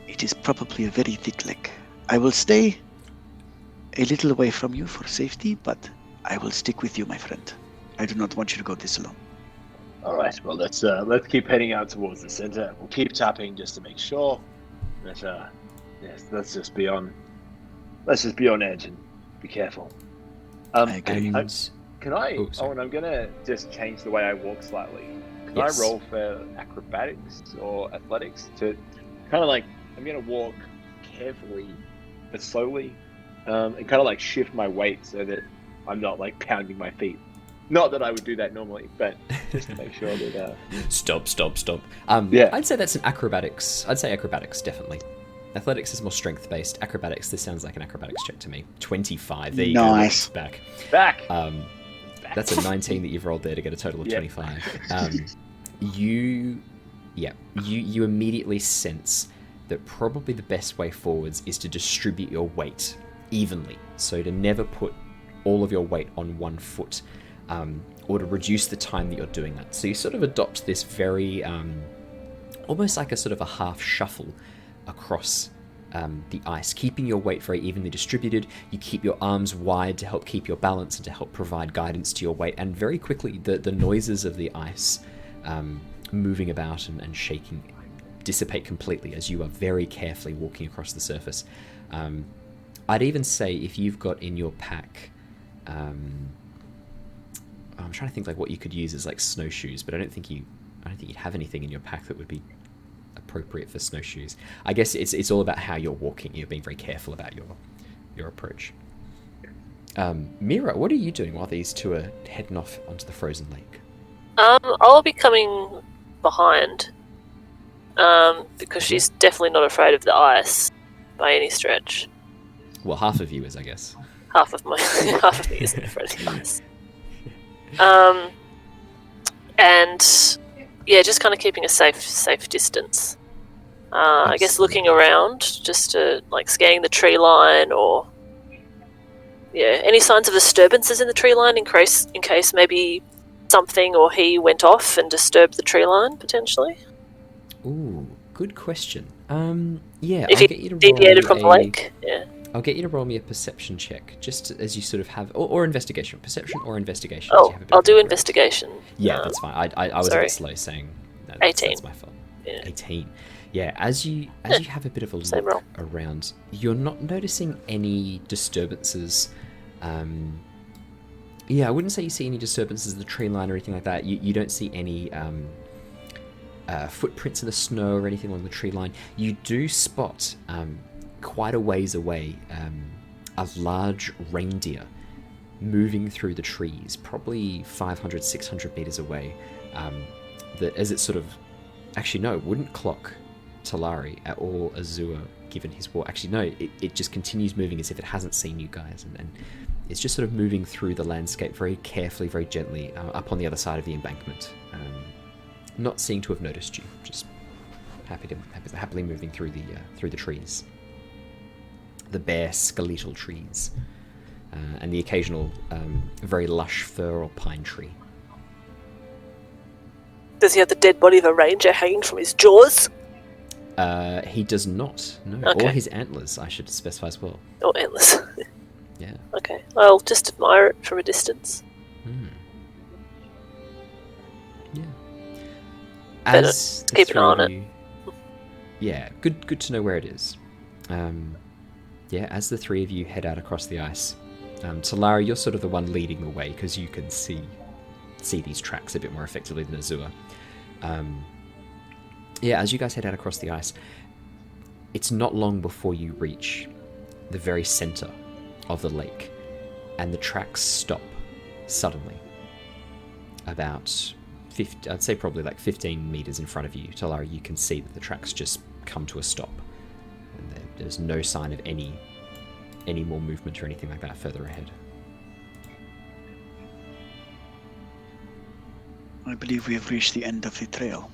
Speaker 4: it is probably a very thick lake. I will stay a little away from you for safety, but I will stick with you, my friend. I do not want you to go this alone.
Speaker 3: All right. Well, let's keep heading out towards the center. We'll keep tapping just to make sure that let's just be on edge and be careful. Can I? Oh, and I'm gonna just change the way I walk slightly. Can I roll for acrobatics or athletics to kind of like I'm gonna walk carefully but slowly, and kind of like shift my weight so that I'm not like pounding my feet. Not that I would do that normally, but just to make sure that...
Speaker 1: Stop.
Speaker 3: Yeah.
Speaker 1: I'd say that's an acrobatics. I'd say acrobatics, definitely. Athletics is more strength-based. Acrobatics, this sounds like an acrobatics check to me. 25. There you
Speaker 4: Nice.
Speaker 1: go. Back.
Speaker 3: Back.
Speaker 1: That's a 19 that you've rolled there to get a total of 25. You immediately sense that probably the best way forwards is to distribute your weight evenly. So to never put all of your weight on one foot, or to reduce the time that you're doing that. So you sort of adopt this very, almost like a sort of a half shuffle across the ice, keeping your weight very evenly distributed. You keep your arms wide to help keep your balance and to help provide guidance to your weight. And very quickly, the noises of the ice moving about and shaking dissipate completely as you are very carefully walking across the surface. I'd even say if you've got in your pack, I'm trying to think like what you could use as like snowshoes, but I don't think you'd have anything in your pack that would be appropriate for snowshoes. I guess it's all about how you're walking. You're being very careful about your approach. Mira, what are you doing while these two are heading off onto the frozen lake?
Speaker 7: I'll be coming behind, because she's definitely not afraid of the ice by any stretch.
Speaker 1: Well, half of you is, I guess.
Speaker 7: Half of me isn't afraid of the ice. And yeah, just kind of keeping a safe distance. I guess looking around, just to like scanning the tree line, or any signs of disturbances in the tree line in case maybe something or he went off and disturbed the tree line potentially.
Speaker 1: Ooh, good question.
Speaker 7: If
Speaker 1: I'll
Speaker 7: he
Speaker 1: get you to
Speaker 7: deviated from the
Speaker 1: roll
Speaker 7: lake,
Speaker 1: I'll get you to roll me a perception check, just as you sort of have, or investigation, perception or investigation.
Speaker 7: Oh, I'll do investigation.
Speaker 1: Yeah, that's fine. I was a bit slow saying. No, that's
Speaker 7: 18.
Speaker 1: That's my fault.
Speaker 7: Yeah.
Speaker 1: 18. Yeah, as you have a bit of a look around, you're not noticing any disturbances. I wouldn't say you see any disturbances in the tree line or anything like that. You don't see any footprints in the snow or anything along the tree line. You do spot quite a ways away a large reindeer moving through the trees, probably 500, 600 meters away. That as it sort of, actually no, it wouldn't clock Talari or Azure given his walk. Actually no, it just continues moving as if it hasn't seen you guys, and it's just sort of moving through the landscape very carefully, very gently, up on the other side of the embankment. Not seeming to have noticed you, just happily moving through the trees. The bare skeletal trees, and the occasional very lush fir or pine tree.
Speaker 7: Does he have the dead body of a ranger hanging from his jaws?
Speaker 1: He does not, no.
Speaker 7: Okay.
Speaker 1: Or his antlers, I should specify as well.
Speaker 7: Or antlers.
Speaker 1: Yeah.
Speaker 7: Okay, I'll just admire it from a distance.
Speaker 1: Yeah.
Speaker 7: Better keep an eye on it.
Speaker 1: Yeah, good to know where it is. As the three of you head out across the ice, Talari, you're sort of the one leading the way because you can see these tracks a bit more effectively than Azure. As you guys head out across the ice, it's not long before you reach the very center of the lake, and the tracks stop suddenly. About 50, I'd say probably like 15 meters in front of you, Talari, you can see that the tracks just come to a stop. And there's no sign of any more movement or anything like that further ahead.
Speaker 4: I believe we have reached the end of the trail.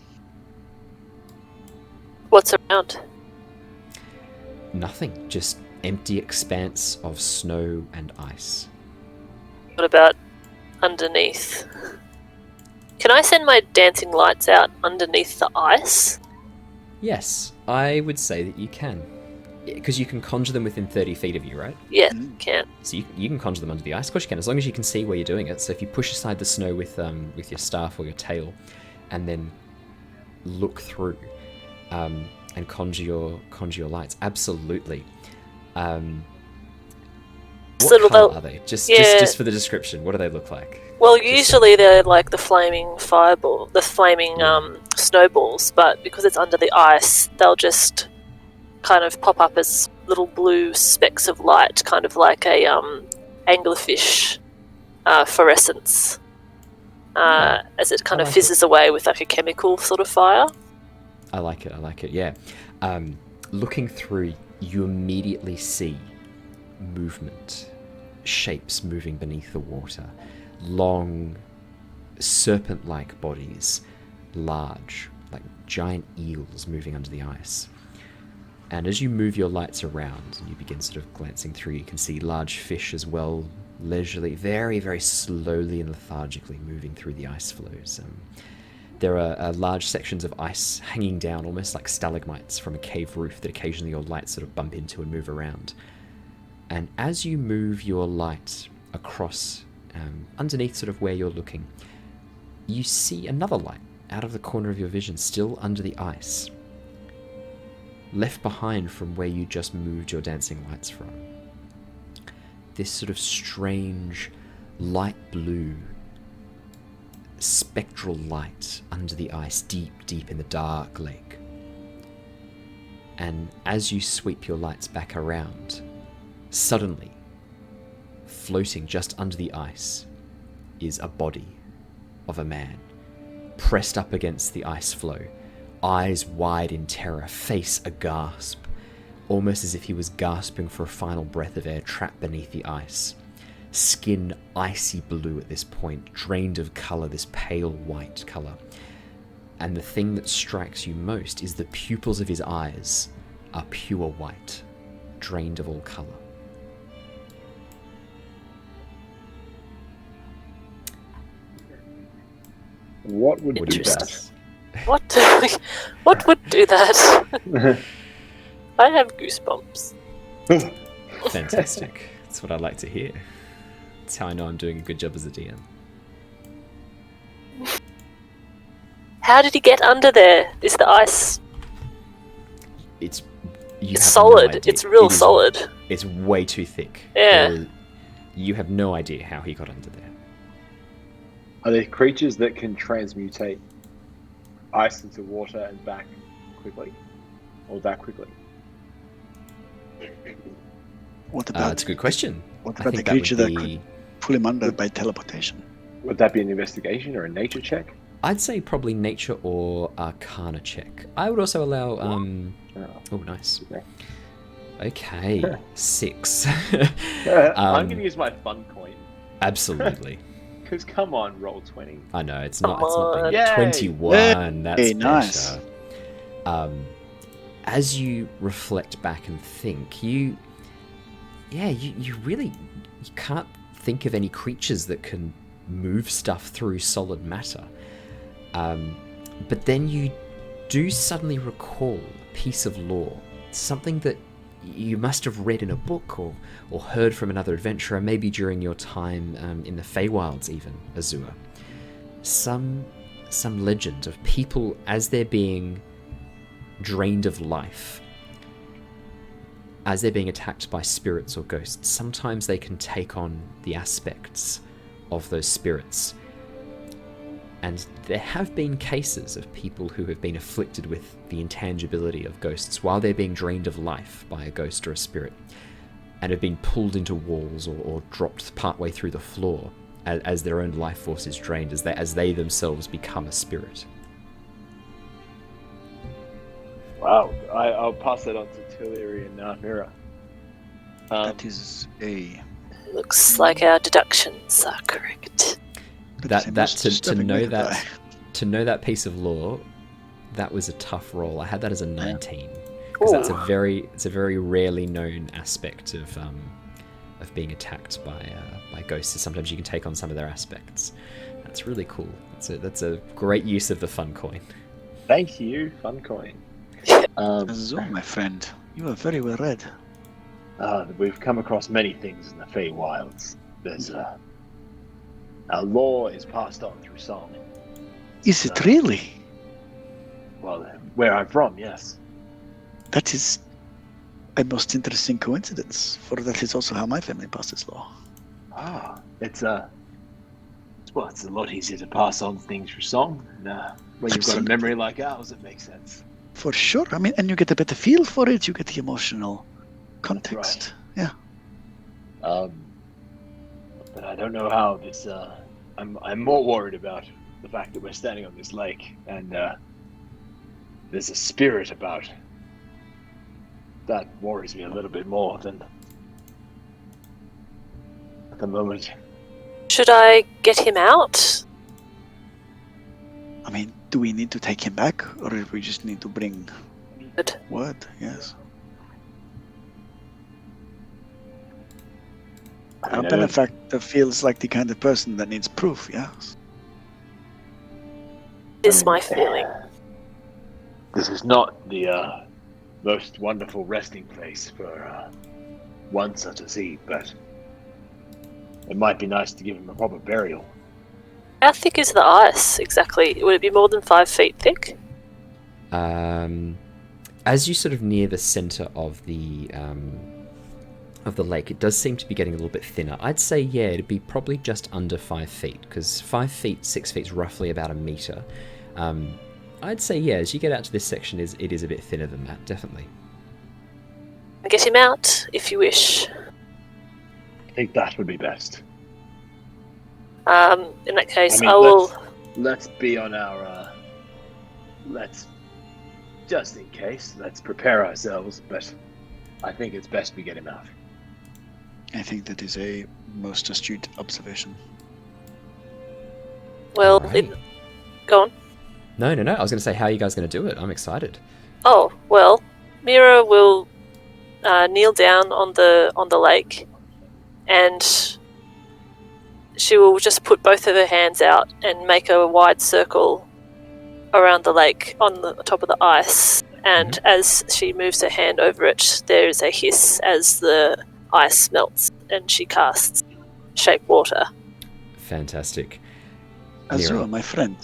Speaker 7: What's around?
Speaker 1: Nothing, just empty expanse of snow and ice.
Speaker 7: What about underneath? Can I send my dancing lights out underneath the ice?
Speaker 1: Yes, I would say that you can. Because you can conjure them within 30 feet of you, right?
Speaker 7: Yeah, can.
Speaker 1: So you can conjure them under the ice. Of course you can, as long as you can see where you're doing it. So if you push aside the snow with your staff or your tail, and then look through, and conjure your lights, absolutely. What colour are they? Just for the description, what do they look like?
Speaker 7: Well, usually they're like the flaming fireball, the flaming snowballs, but because it's under the ice, they'll just kind of pop up as little blue specks of light, kind of like a anglerfish fluorescence, as it kind of fizzes away with like a chemical sort of fire.
Speaker 1: I like it, yeah. looking through, you immediately see movement, shapes moving beneath the water, long, serpent-like bodies, large, like giant eels moving under the ice. And as you move your lights around and you begin sort of glancing through, you can see large fish as well, leisurely, very, very slowly and lethargically moving through the ice flows. There are large sections of ice hanging down, almost like stalagmites from a cave roof that occasionally your lights sort of bump into and move around. And as you move your light across, underneath sort of where you're looking, you see another light out of the corner of your vision, still under the ice, left behind from where you just moved your dancing lights from. This sort of strange, light blue, spectral light under the ice, deep, deep in the dark lake. And as you sweep your lights back around, suddenly, floating just under the ice, is a body of a man, pressed up against the ice floe, eyes wide in terror, face aghast, almost as if he was gasping for a final breath of air trapped beneath the ice. Skin icy blue at this point, drained of colour, this pale white colour. And the thing that strikes you most is the pupils of his eyes are pure white, drained of all colour.
Speaker 3: What would do
Speaker 7: Interesting.
Speaker 3: that?
Speaker 7: What would do that? I have goosebumps.
Speaker 1: Fantastic. That's what I like to hear. That's how I know I'm doing a good job as a DM.
Speaker 7: How did he get under there? Is the ice
Speaker 1: It's
Speaker 7: solid?
Speaker 1: No idea.
Speaker 7: It's real
Speaker 1: It is-
Speaker 7: solid.
Speaker 1: It's way too thick.
Speaker 7: Yeah.
Speaker 1: You have no idea how he got under there.
Speaker 3: Are there creatures that can transmutate ice into water and back quickly? Or that quickly?
Speaker 4: What about,
Speaker 1: That's a good question.
Speaker 4: what
Speaker 1: I
Speaker 4: about the
Speaker 1: think that would
Speaker 4: creature that
Speaker 1: be-
Speaker 4: could pull him under by teleportation?
Speaker 3: Would that be an investigation or a nature check?
Speaker 1: I'd say probably nature or arcana check. I would also allow oh nice. Okay. 6.
Speaker 3: I'm going to use my fun coin.
Speaker 1: Absolutely.
Speaker 3: Because come on, roll 20.
Speaker 1: I know it's
Speaker 7: Come
Speaker 1: not. It's not
Speaker 7: on.
Speaker 1: big.
Speaker 3: Yay.
Speaker 1: 21. That's
Speaker 4: Hey, nice.
Speaker 1: better. As you reflect back and think, you really you can't think of any creatures that can move stuff through solid matter. But then you do suddenly recall a piece of lore, something that you must have read in a book or heard from another adventurer, maybe during your time in the Feywilds even, Azure. Some legend of people as they're being drained of life, as they're being attacked by spirits or ghosts, sometimes they can take on the aspects of those spirits. And there have been cases of people who have been afflicted with the intangibility of ghosts while they're being drained of life by a ghost or a spirit, and have been pulled into walls or dropped partway through the floor as their own life force is drained, as they themselves become a spirit.
Speaker 3: Wow. I'll pass that on to Tilly and Mira.
Speaker 4: That is a...
Speaker 7: Looks like our deductions are correct.
Speaker 4: that is a most
Speaker 1: To
Speaker 4: disturbing
Speaker 1: know
Speaker 4: way to
Speaker 1: that
Speaker 4: die.
Speaker 1: to know that piece of lore, that was a tough roll. I had that as a 19 because that's a very rarely known aspect of being attacked by ghosts. So sometimes you can take on some of their aspects. That's really cool. That's a great use of the fun coin.
Speaker 3: Thank you, fun coin.
Speaker 4: So, my friend, you are very well read.
Speaker 3: We've come across many things in the Feywilds. There's our lore is passed on through song.
Speaker 4: Is it really?
Speaker 3: Well, where I'm from, yes.
Speaker 4: That is a most interesting coincidence, for that is also how my family passes law.
Speaker 3: It's a lot easier to pass on things through song. When you've got a memory like ours, it makes sense.
Speaker 4: For sure. I mean, and you get a better feel for it. You get the emotional context.
Speaker 3: Right.
Speaker 4: Yeah.
Speaker 3: But I don't know how this. I'm more worried about the fact that we're standing on this lake and there's a spirit about. that worries me a little bit more than at the moment.
Speaker 7: Should I get him out?
Speaker 4: I mean, do we need to take him back, or do we just need to bring
Speaker 7: Good.
Speaker 4: word? Yes. Our benefactor feels like the kind of person that needs proof, yes.
Speaker 7: Is my feeling.
Speaker 3: This is not the most wonderful resting place for one such as he, but it might be nice to give him a proper burial.
Speaker 7: How thick is the ice exactly? Would it be more than 5 feet thick?
Speaker 1: As you sort of near the center of the lake, it does seem to be getting a little bit thinner. I'd say, yeah, it'd be probably just under 5 feet, because 5 feet, 6 feet is roughly about a meter. I'd say, yeah, as you get out to this section, it is a bit thinner than that, definitely.
Speaker 7: Get him out, if you wish.
Speaker 3: I think that would be best.
Speaker 7: In that case,
Speaker 3: I mean,
Speaker 7: I will...
Speaker 3: Let's be on our... just in case, let's prepare ourselves, but I think it's best we get him out.
Speaker 4: I think that is a most astute observation.
Speaker 7: Well,
Speaker 1: Alright.
Speaker 7: go on.
Speaker 1: No. I was going to say, how are you guys going to do it? I'm excited.
Speaker 7: Oh, well, Mira will kneel down on the lake, and she will just put both of her hands out and make a wide circle around the lake on the top of the ice. And as she moves her hand over it, there is a hiss as the ice melts, and she casts Shape Water.
Speaker 1: Fantastic.
Speaker 4: Azura,
Speaker 1: Mira.
Speaker 4: my friend,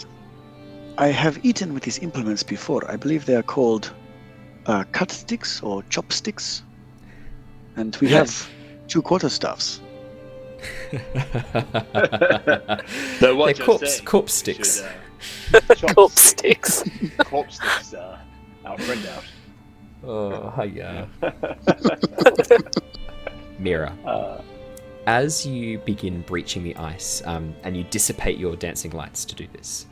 Speaker 4: I have eaten with these implements before. I believe they are called cut sticks or chopsticks. And we have 2 quarterstaffs.
Speaker 1: They're corpse sticks.
Speaker 7: Corpse sticks.
Speaker 3: Corpse sticks, our friend out.
Speaker 1: Oh, hiya. Mira. As you begin breaching the ice, and you dissipate your dancing lights to do this,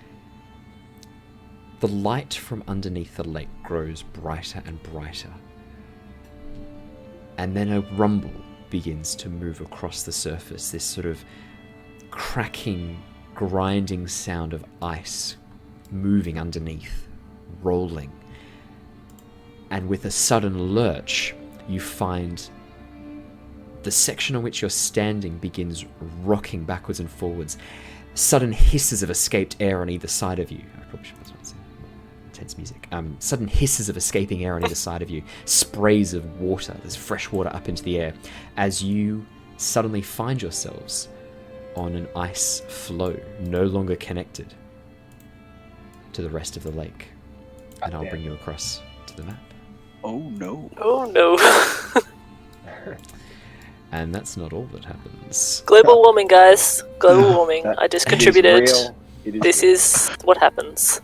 Speaker 1: the light from underneath the lake grows brighter and brighter. And then a rumble begins to move across the surface, this sort of cracking, grinding sound of ice moving underneath, rolling. And with a sudden lurch, you find the section on which you're standing begins rocking backwards and forwards. Sudden hisses of escaped air on either side of you. I probably should put some intense music. Sudden hisses of escaping air on either side of you. Sprays of water. There's fresh water up into the air as you suddenly find yourselves on an ice floe, no longer connected to the rest of the lake. And I'll bring you across to the map.
Speaker 4: Oh no.
Speaker 7: Oh no.
Speaker 1: And that's not all that happens.
Speaker 7: Global warming, guys. Global warming. I just contributed. This
Speaker 3: real.
Speaker 7: is what happens.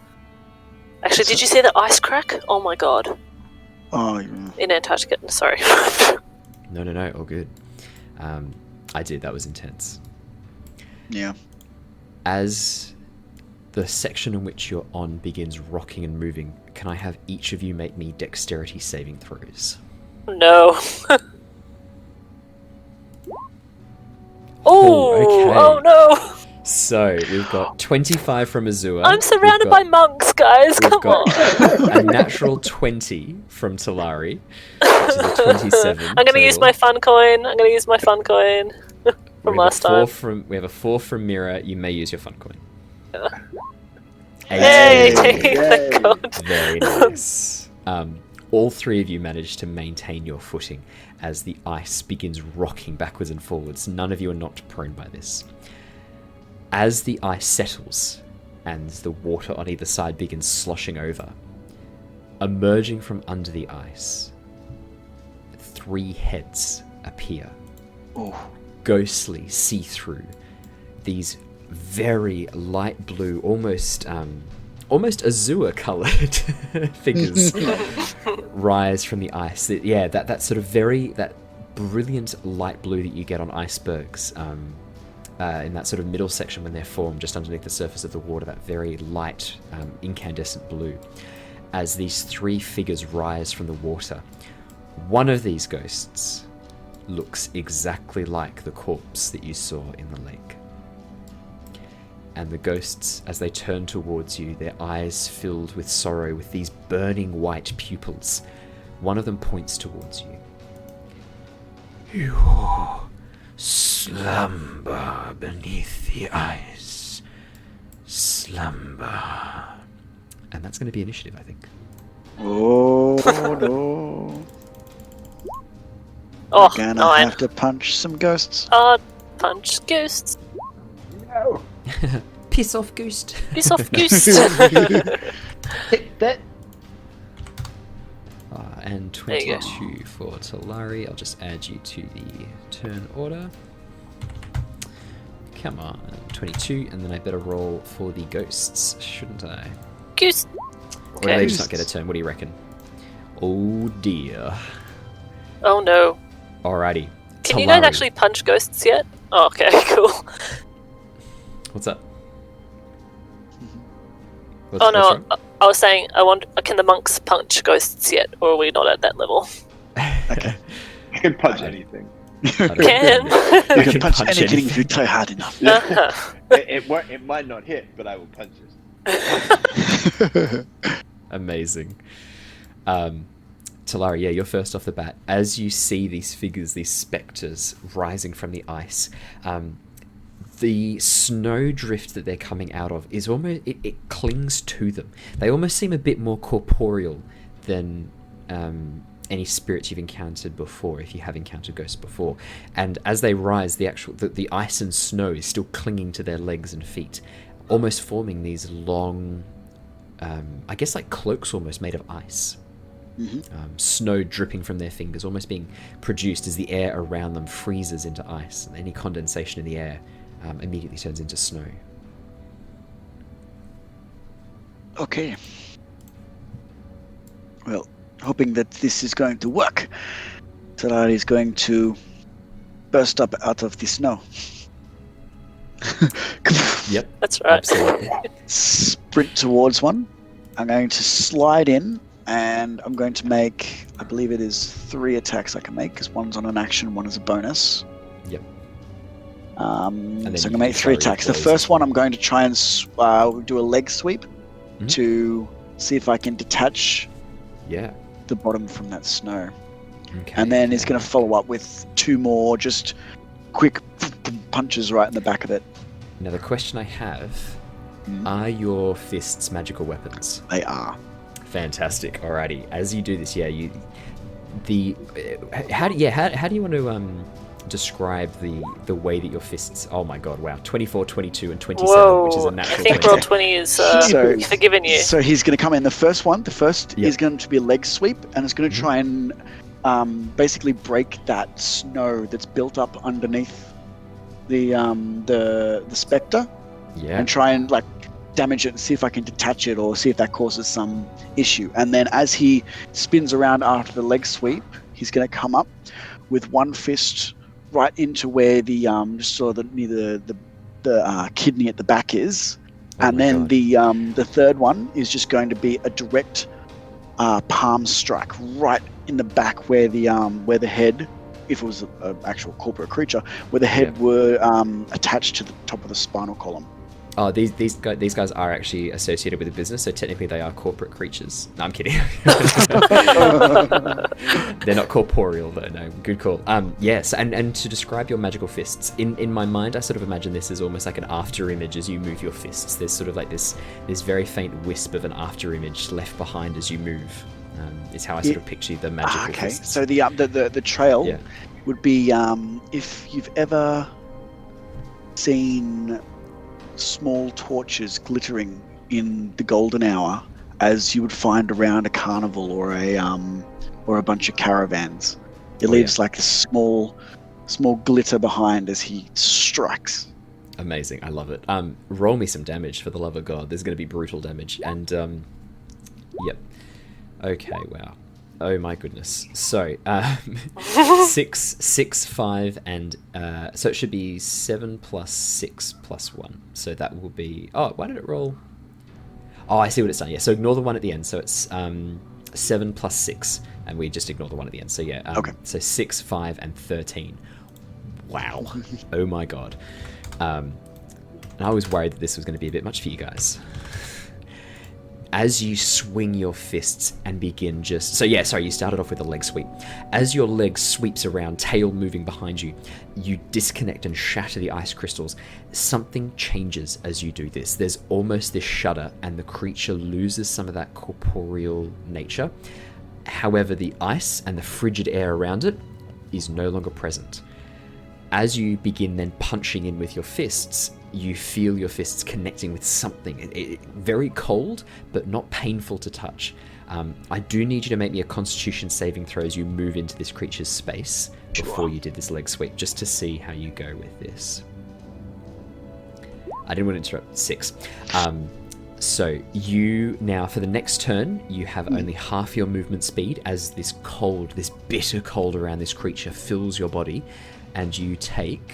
Speaker 7: Actually, did you see the ice crack? Oh my god.
Speaker 4: Oh, yeah.
Speaker 7: In Antarctica. Sorry.
Speaker 1: No, all good. I did, that was intense.
Speaker 4: Yeah.
Speaker 1: As the section in which you're on begins rocking and moving, can I have each of you make me dexterity saving throws?
Speaker 7: No.
Speaker 1: Okay.
Speaker 7: Oh no!
Speaker 1: So, we've got 25 from Azula.
Speaker 7: I'm surrounded by monks, guys.
Speaker 1: We've
Speaker 7: Come
Speaker 1: got
Speaker 7: on.
Speaker 1: a natural 20 from Talari, which is a 27.
Speaker 7: I'm gonna use my fun coin. From last time.
Speaker 1: We have a 4 from Mira. You may use your fun coin.
Speaker 7: Yay!
Speaker 1: 18.
Speaker 7: Thank God.
Speaker 1: Very nice. All 3 of you manage to maintain your footing as the ice begins rocking backwards and forwards. None of you are knocked prone by this. As the ice settles and the water on either side begins sloshing over, emerging from under the ice, 3 heads appear.
Speaker 4: Oh.
Speaker 1: Ghostly, see-through. These very light blue, almost azure-coloured figures rise from the ice. That sort of that brilliant light blue that you get on icebergs in that sort of middle section when they're formed just underneath the surface of the water, that very light incandescent blue. As these 3 figures rise from the water, One of these ghosts looks exactly like the corpse that you saw in the lake. And the ghosts, as they turn towards you, their eyes filled with sorrow, with these burning white pupils, one of them points towards you.
Speaker 5: You slumber beneath the ice. Slumber.
Speaker 1: And that's going to be initiative, I think.
Speaker 4: Oh no.
Speaker 7: Oh,
Speaker 4: Gonna
Speaker 7: 9.
Speaker 4: have to punch some ghosts.
Speaker 7: Punch ghosts.
Speaker 3: No.
Speaker 1: Piss off, ghost.
Speaker 7: Piss off, goose.
Speaker 3: Take that.
Speaker 1: And
Speaker 7: There you go.
Speaker 1: 22 for Talari. I'll just add you to the turn order. Come on. 22, and then I better roll for the ghosts, shouldn't I?
Speaker 7: Goose.
Speaker 1: Or do they
Speaker 7: Okay.
Speaker 1: just not get a turn? What do you reckon? Oh dear.
Speaker 7: Oh no.
Speaker 1: Alrighty.
Speaker 7: Can you guys
Speaker 1: Talari.
Speaker 7: actually punch ghosts yet? Oh, okay, cool.
Speaker 1: What's up?
Speaker 7: Oh
Speaker 1: What's
Speaker 7: no,
Speaker 1: wrong?
Speaker 7: I was saying, can the monks punch ghosts yet, or are we not at that level?
Speaker 4: Okay.
Speaker 3: I can punch
Speaker 1: I-
Speaker 3: anything.
Speaker 1: I don't
Speaker 7: Can.
Speaker 4: You
Speaker 1: I
Speaker 4: can punch anything
Speaker 1: anything.
Speaker 4: if you try hard enough.
Speaker 7: Uh-huh.
Speaker 3: It might not hit, but I will punch it.
Speaker 1: Amazing. Talari, yeah, you're first off the bat. As you see these figures, these spectres rising from the ice, the snow drift that they're coming out of is almost, it clings to them. They almost seem a bit more corporeal than any spirits you've encountered before, if you have encountered ghosts before. And as they rise, the ice and snow is still clinging to their legs and feet, almost forming these long, I guess like cloaks almost made of ice. Snow dripping from their fingers, almost being produced as the air around them freezes into ice, and any condensation in the air immediately turns into snow.
Speaker 4: Okay. Well, hoping that this is going to work, Talari is going to burst up out of the snow.
Speaker 1: Yep,
Speaker 7: That's right.
Speaker 1: absolutely.
Speaker 4: Sprint towards one. I'm going to slide in, and I'm going to make, I believe it is 3 attacks I can make, because one's on an action, one is a bonus.
Speaker 1: Yep.
Speaker 4: So I'm
Speaker 1: then
Speaker 4: going
Speaker 1: you
Speaker 4: to
Speaker 1: can
Speaker 4: make 3
Speaker 1: fire your
Speaker 4: attacks. The
Speaker 1: claws
Speaker 4: first
Speaker 1: as
Speaker 4: one
Speaker 1: well.
Speaker 4: I'm going to try and do a leg sweep
Speaker 1: Mhm.
Speaker 4: to see if I can detach
Speaker 1: Yeah.
Speaker 4: the bottom from that snow.
Speaker 1: Okay.
Speaker 4: And then he's going to follow up with 2 more just quick punches right in the back of it.
Speaker 1: Now the question I have:
Speaker 4: Mm.
Speaker 1: are your fists magical weapons?
Speaker 4: They are.
Speaker 1: Fantastic. Alrighty. As you do this, yeah, how do you want to describe the way that your fists? Oh my god! Wow. 24, 22, and 27,
Speaker 7: Whoa.
Speaker 1: which is a
Speaker 7: I
Speaker 1: natural
Speaker 7: think
Speaker 1: 20.
Speaker 7: roll 20 is
Speaker 4: So-
Speaker 7: forgiving you.
Speaker 4: So he's going to come in. The first
Speaker 1: Yep.
Speaker 4: is going to be a leg sweep, and it's going to
Speaker 1: Mhm.
Speaker 4: try and basically break that snow that's built up underneath the spectre,
Speaker 1: Yeah.
Speaker 4: and try and like damage it and see if I can detach it or see if that causes some issue. And then as he spins around after the leg sweep, he's going to come up with one fist right into where the just sort of near the kidney at the back is.
Speaker 1: Oh
Speaker 4: And
Speaker 1: my
Speaker 4: then
Speaker 1: God.
Speaker 4: the third one is just going to be a direct palm strike right in the back where the head, if it was an actual corporate creature, where the head
Speaker 1: Yeah.
Speaker 4: were attached to the top of the spinal column.
Speaker 1: Oh, these guys are actually associated with the business, so technically they are corporate creatures. No, I'm kidding. They're not corporeal though. No, good call. Yes, and to describe your magical fists, in my mind, I sort of imagine this as almost like an after image as you move your fists. There's sort of like this very faint wisp of an after image left behind as you move. Is how I sort of picture the magical
Speaker 4: Okay,
Speaker 1: fists.
Speaker 4: so the trail
Speaker 1: Yeah.
Speaker 4: would be if you've ever seen small torches glittering in the golden hour, as you would find around a carnival or a bunch of caravans. It
Speaker 1: Oh,
Speaker 4: leaves like a small glitter behind as he strikes.
Speaker 1: Amazing, I love it. Roll me some damage for the love of God. There's going to be brutal damage, and yep. Okay, wow. Oh my goodness. So, 6, 5, and so it should be 7 plus 6 plus 1. So that will be. Oh, why did it roll? Oh, I see what it's done. Yeah. So ignore the one at the end. So it's 7 plus 6, and we just ignore the one at the end. So yeah,
Speaker 4: Okay.
Speaker 1: So 6, 5, and 13. Wow. Oh my god. And I was worried that this was going to be a bit much for you guys. As you swing your fists and begin you started off with a leg sweep. As your leg sweeps around, tail moving behind you, you disconnect and shatter the ice crystals. Something changes as you do this. There's almost this shudder, and the creature loses some of that corporeal nature. However, the ice and the frigid air around it is no longer present. As you begin then punching in with your fists, you feel your fists connecting with something. Very cold, but not painful to touch. I do need you to make me a Constitution saving throw as you move into this creature's space before you did this leg sweep, just to see how you go with this. I didn't want to interrupt. 6. So you now, for the next turn, you have only half your movement speed as this cold, this bitter cold around this creature fills your body, and you take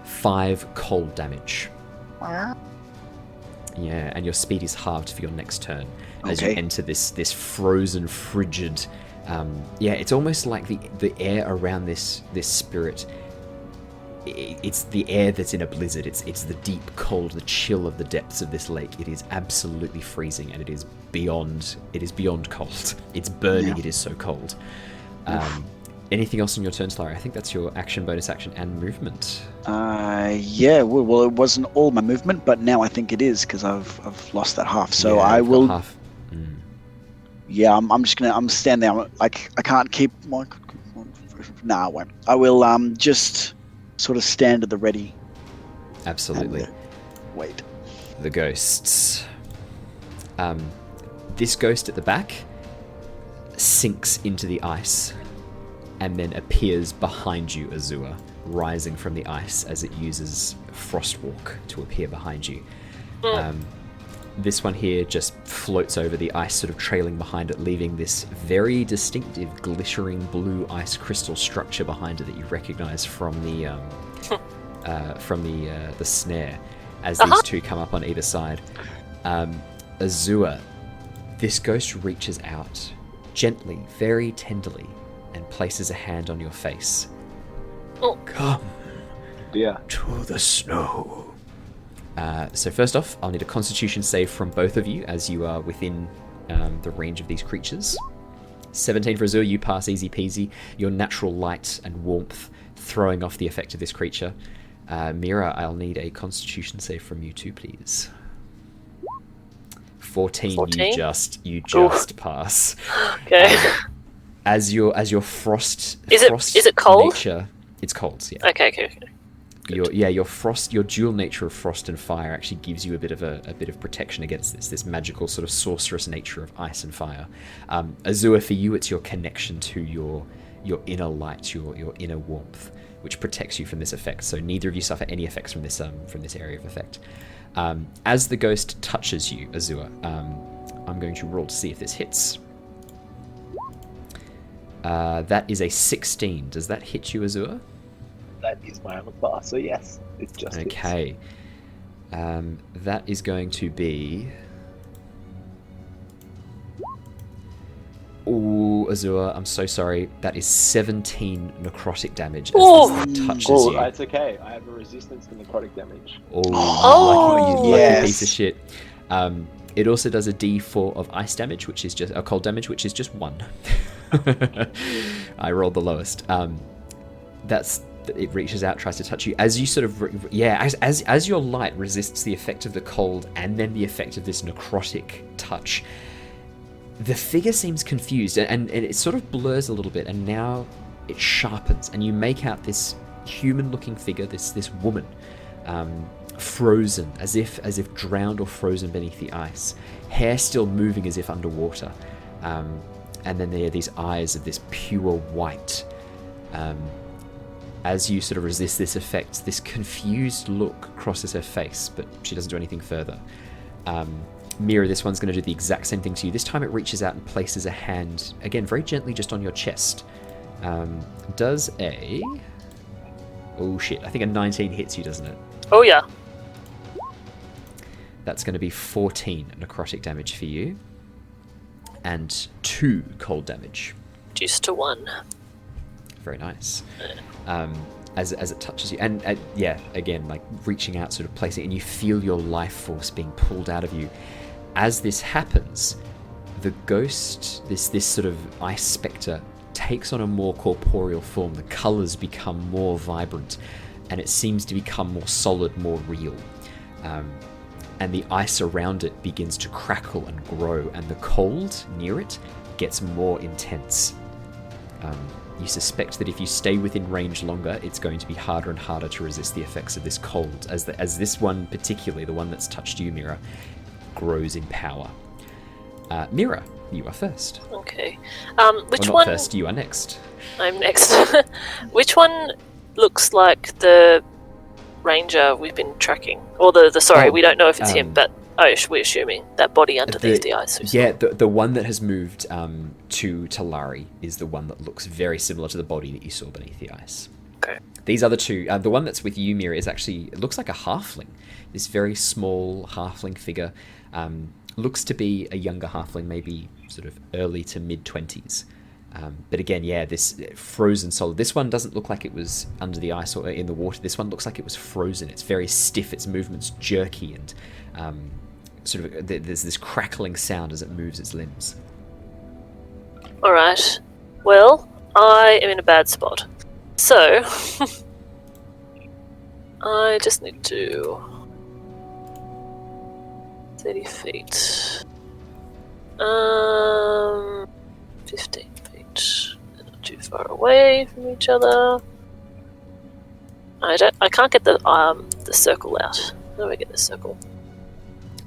Speaker 1: 5 cold damage. Yeah, and your speed is halved for your next turn as you enter this frozen, frigid. It's almost like the air around this spirit. It's the air that's in a blizzard. It's the deep cold, the chill of the depths of this lake. It is absolutely freezing, and it is beyond cold. It's burning. Yeah. It is so cold. Anything else in your turn, Talari? I think that's your action, bonus action, and movement. Well, it wasn't all my movement, but now I think it is because I've lost that half. So I will. Half. Yeah, I'm just gonna. I'm standing there. I can't keep. Nah, I won't. I will just sort of stand at the ready. Absolutely.
Speaker 4: And, wait.
Speaker 1: The ghosts. This ghost at the back sinks into the ice, and then appears behind you, Azula, rising from the ice as it uses Frostwalk to appear behind you. This one here just floats over the ice, sort of trailing behind it, leaving this very distinctive, glittering blue ice crystal structure behind it that you recognize from the snare. As these two come up on either side, Azula, this ghost reaches out gently, very tenderly, and places a hand on your face.
Speaker 6: Come to the snow.
Speaker 1: So first off, I'll need a Constitution save from both of you as you are within the range of these creatures. 17 for Azure, you pass easy peasy. Your natural light and warmth throwing off the effect of this creature. Mira, I'll need a Constitution save from you too, please. 14? You just pass.
Speaker 7: Okay.
Speaker 1: As your frost.
Speaker 7: Is it cold?
Speaker 1: Nature, it's cold. Yeah.
Speaker 7: Okay.
Speaker 1: Your dual nature of frost and fire actually gives you a bit of protection against this magical sort of sorceress nature of ice and fire. Azure, for you, it's your connection to your inner light, your inner warmth, which protects you from this effect. So neither of you suffer any effects from this area of effect. As the ghost touches you, Azure, I'm going to roll to see if this hits. That is a 16. Does that hit you, Azure?
Speaker 3: That is my armor class, so yes, it just
Speaker 1: okay. That is going to be. Oh, Azure, I'm so sorry. That is 17 necrotic damage as this thing touches you.
Speaker 3: That's okay. I have a resistance to necrotic damage.
Speaker 1: Lucky piece of shit. It also does a D4 of ice damage, which is just a cold damage, which is just 1. I rolled the lowest. It reaches out, tries to touch you. As you sort of, as your light resists the effect of the cold and then the effect of this necrotic touch, the figure seems confused and it sort of blurs a little bit, and now it sharpens, and you make out this human-looking figure, this woman, frozen, as if drowned or frozen beneath the ice, hair still moving as if underwater, and then there are these eyes of this pure white. As you sort of resist this effect, this confused look crosses her face, but she doesn't do anything further. Mira, this one's going to do the exact same thing to you. This time it reaches out and places a hand, again, very gently just on your chest. Does a... Oh shit, I think a 19 hits you, doesn't it?
Speaker 7: Oh yeah.
Speaker 1: That's going to be 14 necrotic damage for you. and 2 cold damage.
Speaker 7: Reduced to 1.
Speaker 1: Very nice. As it touches you, and yeah, again, like reaching out, sort of placing, and you feel your life force being pulled out of you. As this happens, the ghost, this sort of ice spectre, takes on a more corporeal form. The colours become more vibrant, and it seems to become more solid, more real. And the ice around it begins to crackle and grow, and the cold near it gets more intense. You suspect that if you stay within range longer, it's going to be harder and harder to resist the effects of this cold, as this one particularly, the one that's touched you, Mira, grows in power. Mira, you are first.
Speaker 7: Okay.
Speaker 1: Which one? First, you are next.
Speaker 7: I'm next. Which one looks like the ranger we've been tracking? Or we don't know if it's him, but we're assuming that body underneath the ice.
Speaker 1: Yeah, the one that has moved to Talari is the one that looks very similar to the body that you saw beneath the ice.
Speaker 7: Okay.
Speaker 1: These other two, the one that's with you, Mira, is actually, it looks like a halfling. This very small halfling figure. Looks to be a younger halfling, maybe sort of early to mid-20s. But again, yeah, this frozen solid. This one doesn't look like it was under the ice or in the water. This one looks like it was frozen. It's very stiff. Its movement's jerky, and sort of there's this crackling sound as it moves its limbs.
Speaker 7: All right. Well, I am in a bad spot. So I just need to 30 feet. 15 feet. They're not too far away from each other. I can't get the circle out. How do I get the circle?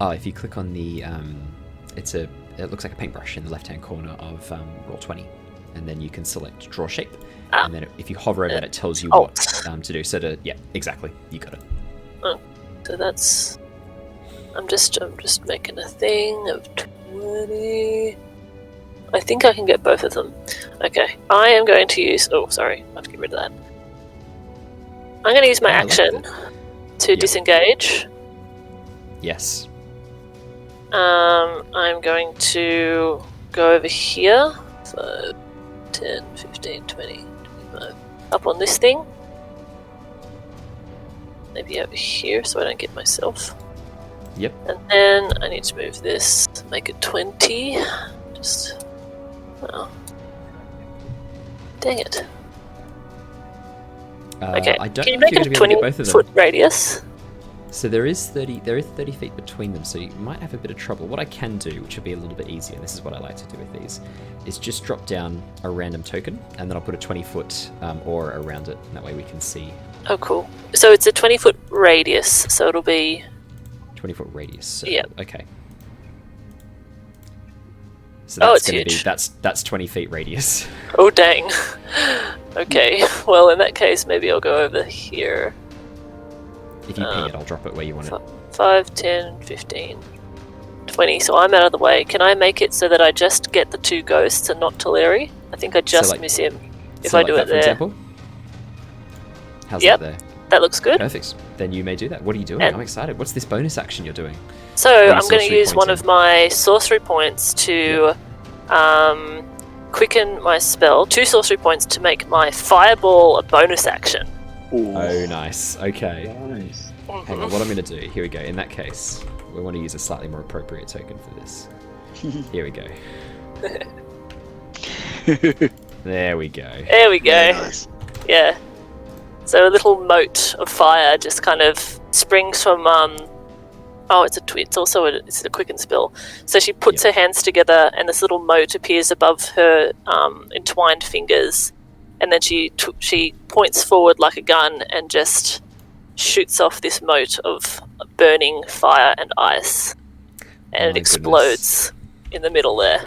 Speaker 1: Oh, if you click on the it looks like a paintbrush in the left-hand corner of roll 20, and then you can select draw shape, and then if you hover over it tells you what to do. So yeah, exactly, you got it.
Speaker 7: Oh, so that's. I'm just making a thing of 20. I think I can get both of them. Okay, I am going to use. Oh, sorry, I have to get rid of that. I'm going to use my action to disengage.
Speaker 1: Yes.
Speaker 7: I'm going to go over here. So 10, 15, 20, 25. Up on this thing. Maybe over here so I don't get myself.
Speaker 1: Yep.
Speaker 7: And then I need to move this, make it 20. Just. Oh. Dang it. Okay,
Speaker 1: I don't
Speaker 7: can you
Speaker 1: know if
Speaker 7: make
Speaker 1: you're
Speaker 7: a
Speaker 1: going to be able to get both of them.
Speaker 7: 20-foot radius?
Speaker 1: So there is 30 feet between them, so you might have a bit of trouble. What I can do, which will be a little bit easier, and this is what I like to do with these, is just drop down a random token, and then I'll put a 20-foot aura around it, and that way we can see.
Speaker 7: Oh, cool. So it's a 20-foot radius, so it'll be...
Speaker 1: 20-foot radius. So,
Speaker 7: yeah.
Speaker 1: Okay. So that's
Speaker 7: it's
Speaker 1: going to
Speaker 7: huge.
Speaker 1: be that's 20 feet radius.
Speaker 7: Oh, dang. Okay, well, in that case, maybe I'll go over here.
Speaker 1: If you ping it, I'll drop it where you want it.
Speaker 7: 5, 10, 15, 20, so I'm out of the way. Can I make it so that I just get the two ghosts and not Talari? I think I just miss him if I do it there. For example?
Speaker 1: How's that there?
Speaker 7: That looks good.
Speaker 1: Perfect. Then you may do that. What are you doing? I'm excited. What's this bonus action you're doing?
Speaker 7: So I'm going to use one of my sorcery points to quicken my spell. 2 sorcery points to make my fireball a bonus action.
Speaker 1: Ooh. Oh, nice. Okay.
Speaker 3: Nice.
Speaker 1: Hang on, what I'm going to do, here we go. In that case, we want to use a slightly more appropriate token for this. Here we go. There we go.
Speaker 7: There we go.
Speaker 4: Very nice.
Speaker 7: Yeah. So a little mote of fire just kind of springs from it's also a quicken spell. So she puts her hands together, and this little mote appears above her entwined fingers, and then she points forward like a gun and just shoots off this mote of burning fire and ice, and it explodes in the middle there.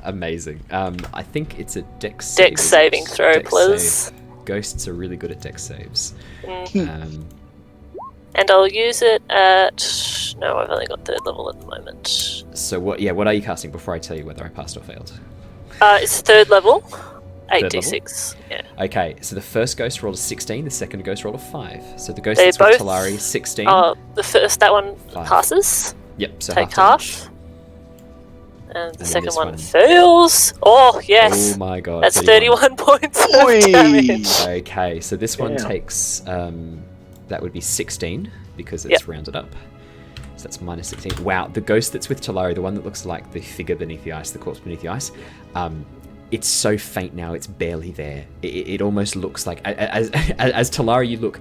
Speaker 1: Amazing. I think it's a dex
Speaker 7: saving throw, please.
Speaker 1: Ghosts are really good at dex saves.
Speaker 7: And I'll use it at... No, I've only got 3rd level at the moment.
Speaker 1: So what are you casting before I tell you whether I passed or failed?
Speaker 7: It's 3rd level. 8d6. Yeah.
Speaker 1: Okay, so the first ghost rolled a 16, the second ghost rolled a 5. So the ghost that's with Talari, 16.
Speaker 7: The first, that one passes.
Speaker 1: Yep, so
Speaker 7: take half. And the
Speaker 1: then
Speaker 7: second
Speaker 1: this
Speaker 7: one
Speaker 1: one.
Speaker 7: fails. Oh, yes.
Speaker 1: Oh my god.
Speaker 7: That's 31 points of
Speaker 4: Oi!
Speaker 7: damage.
Speaker 1: Okay, so this one
Speaker 3: Damn.
Speaker 1: takes, that would be 16, because it's rounded up. So that's minus 16. Wow, the ghost that's with Talari, the one that looks like the figure beneath the ice, the corpse beneath the ice, it's so faint now, it's barely there. It almost looks like, as Talari you look,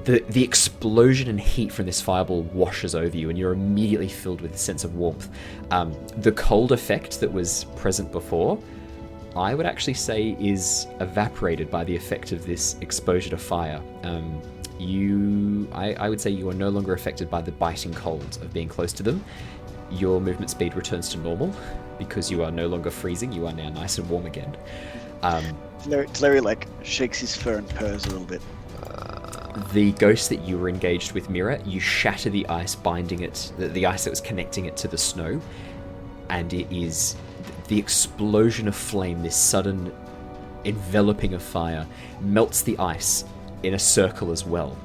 Speaker 1: the explosion and heat from this fireball washes over you, and you're immediately filled with a sense of warmth. The cold effect that was present before, I would actually say is evaporated by the effect of this exposure to fire. I would say you are no longer affected by the biting cold of being close to them. Your movement speed returns to normal because you are no longer freezing. You are now nice and warm again.
Speaker 4: Larry like shakes his fur and purrs a little bit.
Speaker 1: The ghost that you were engaged with, Mira, you shatter the ice binding it, the ice that was connecting it to the snow, and it is the explosion of flame, this sudden enveloping of fire, melts the ice in a circle as well.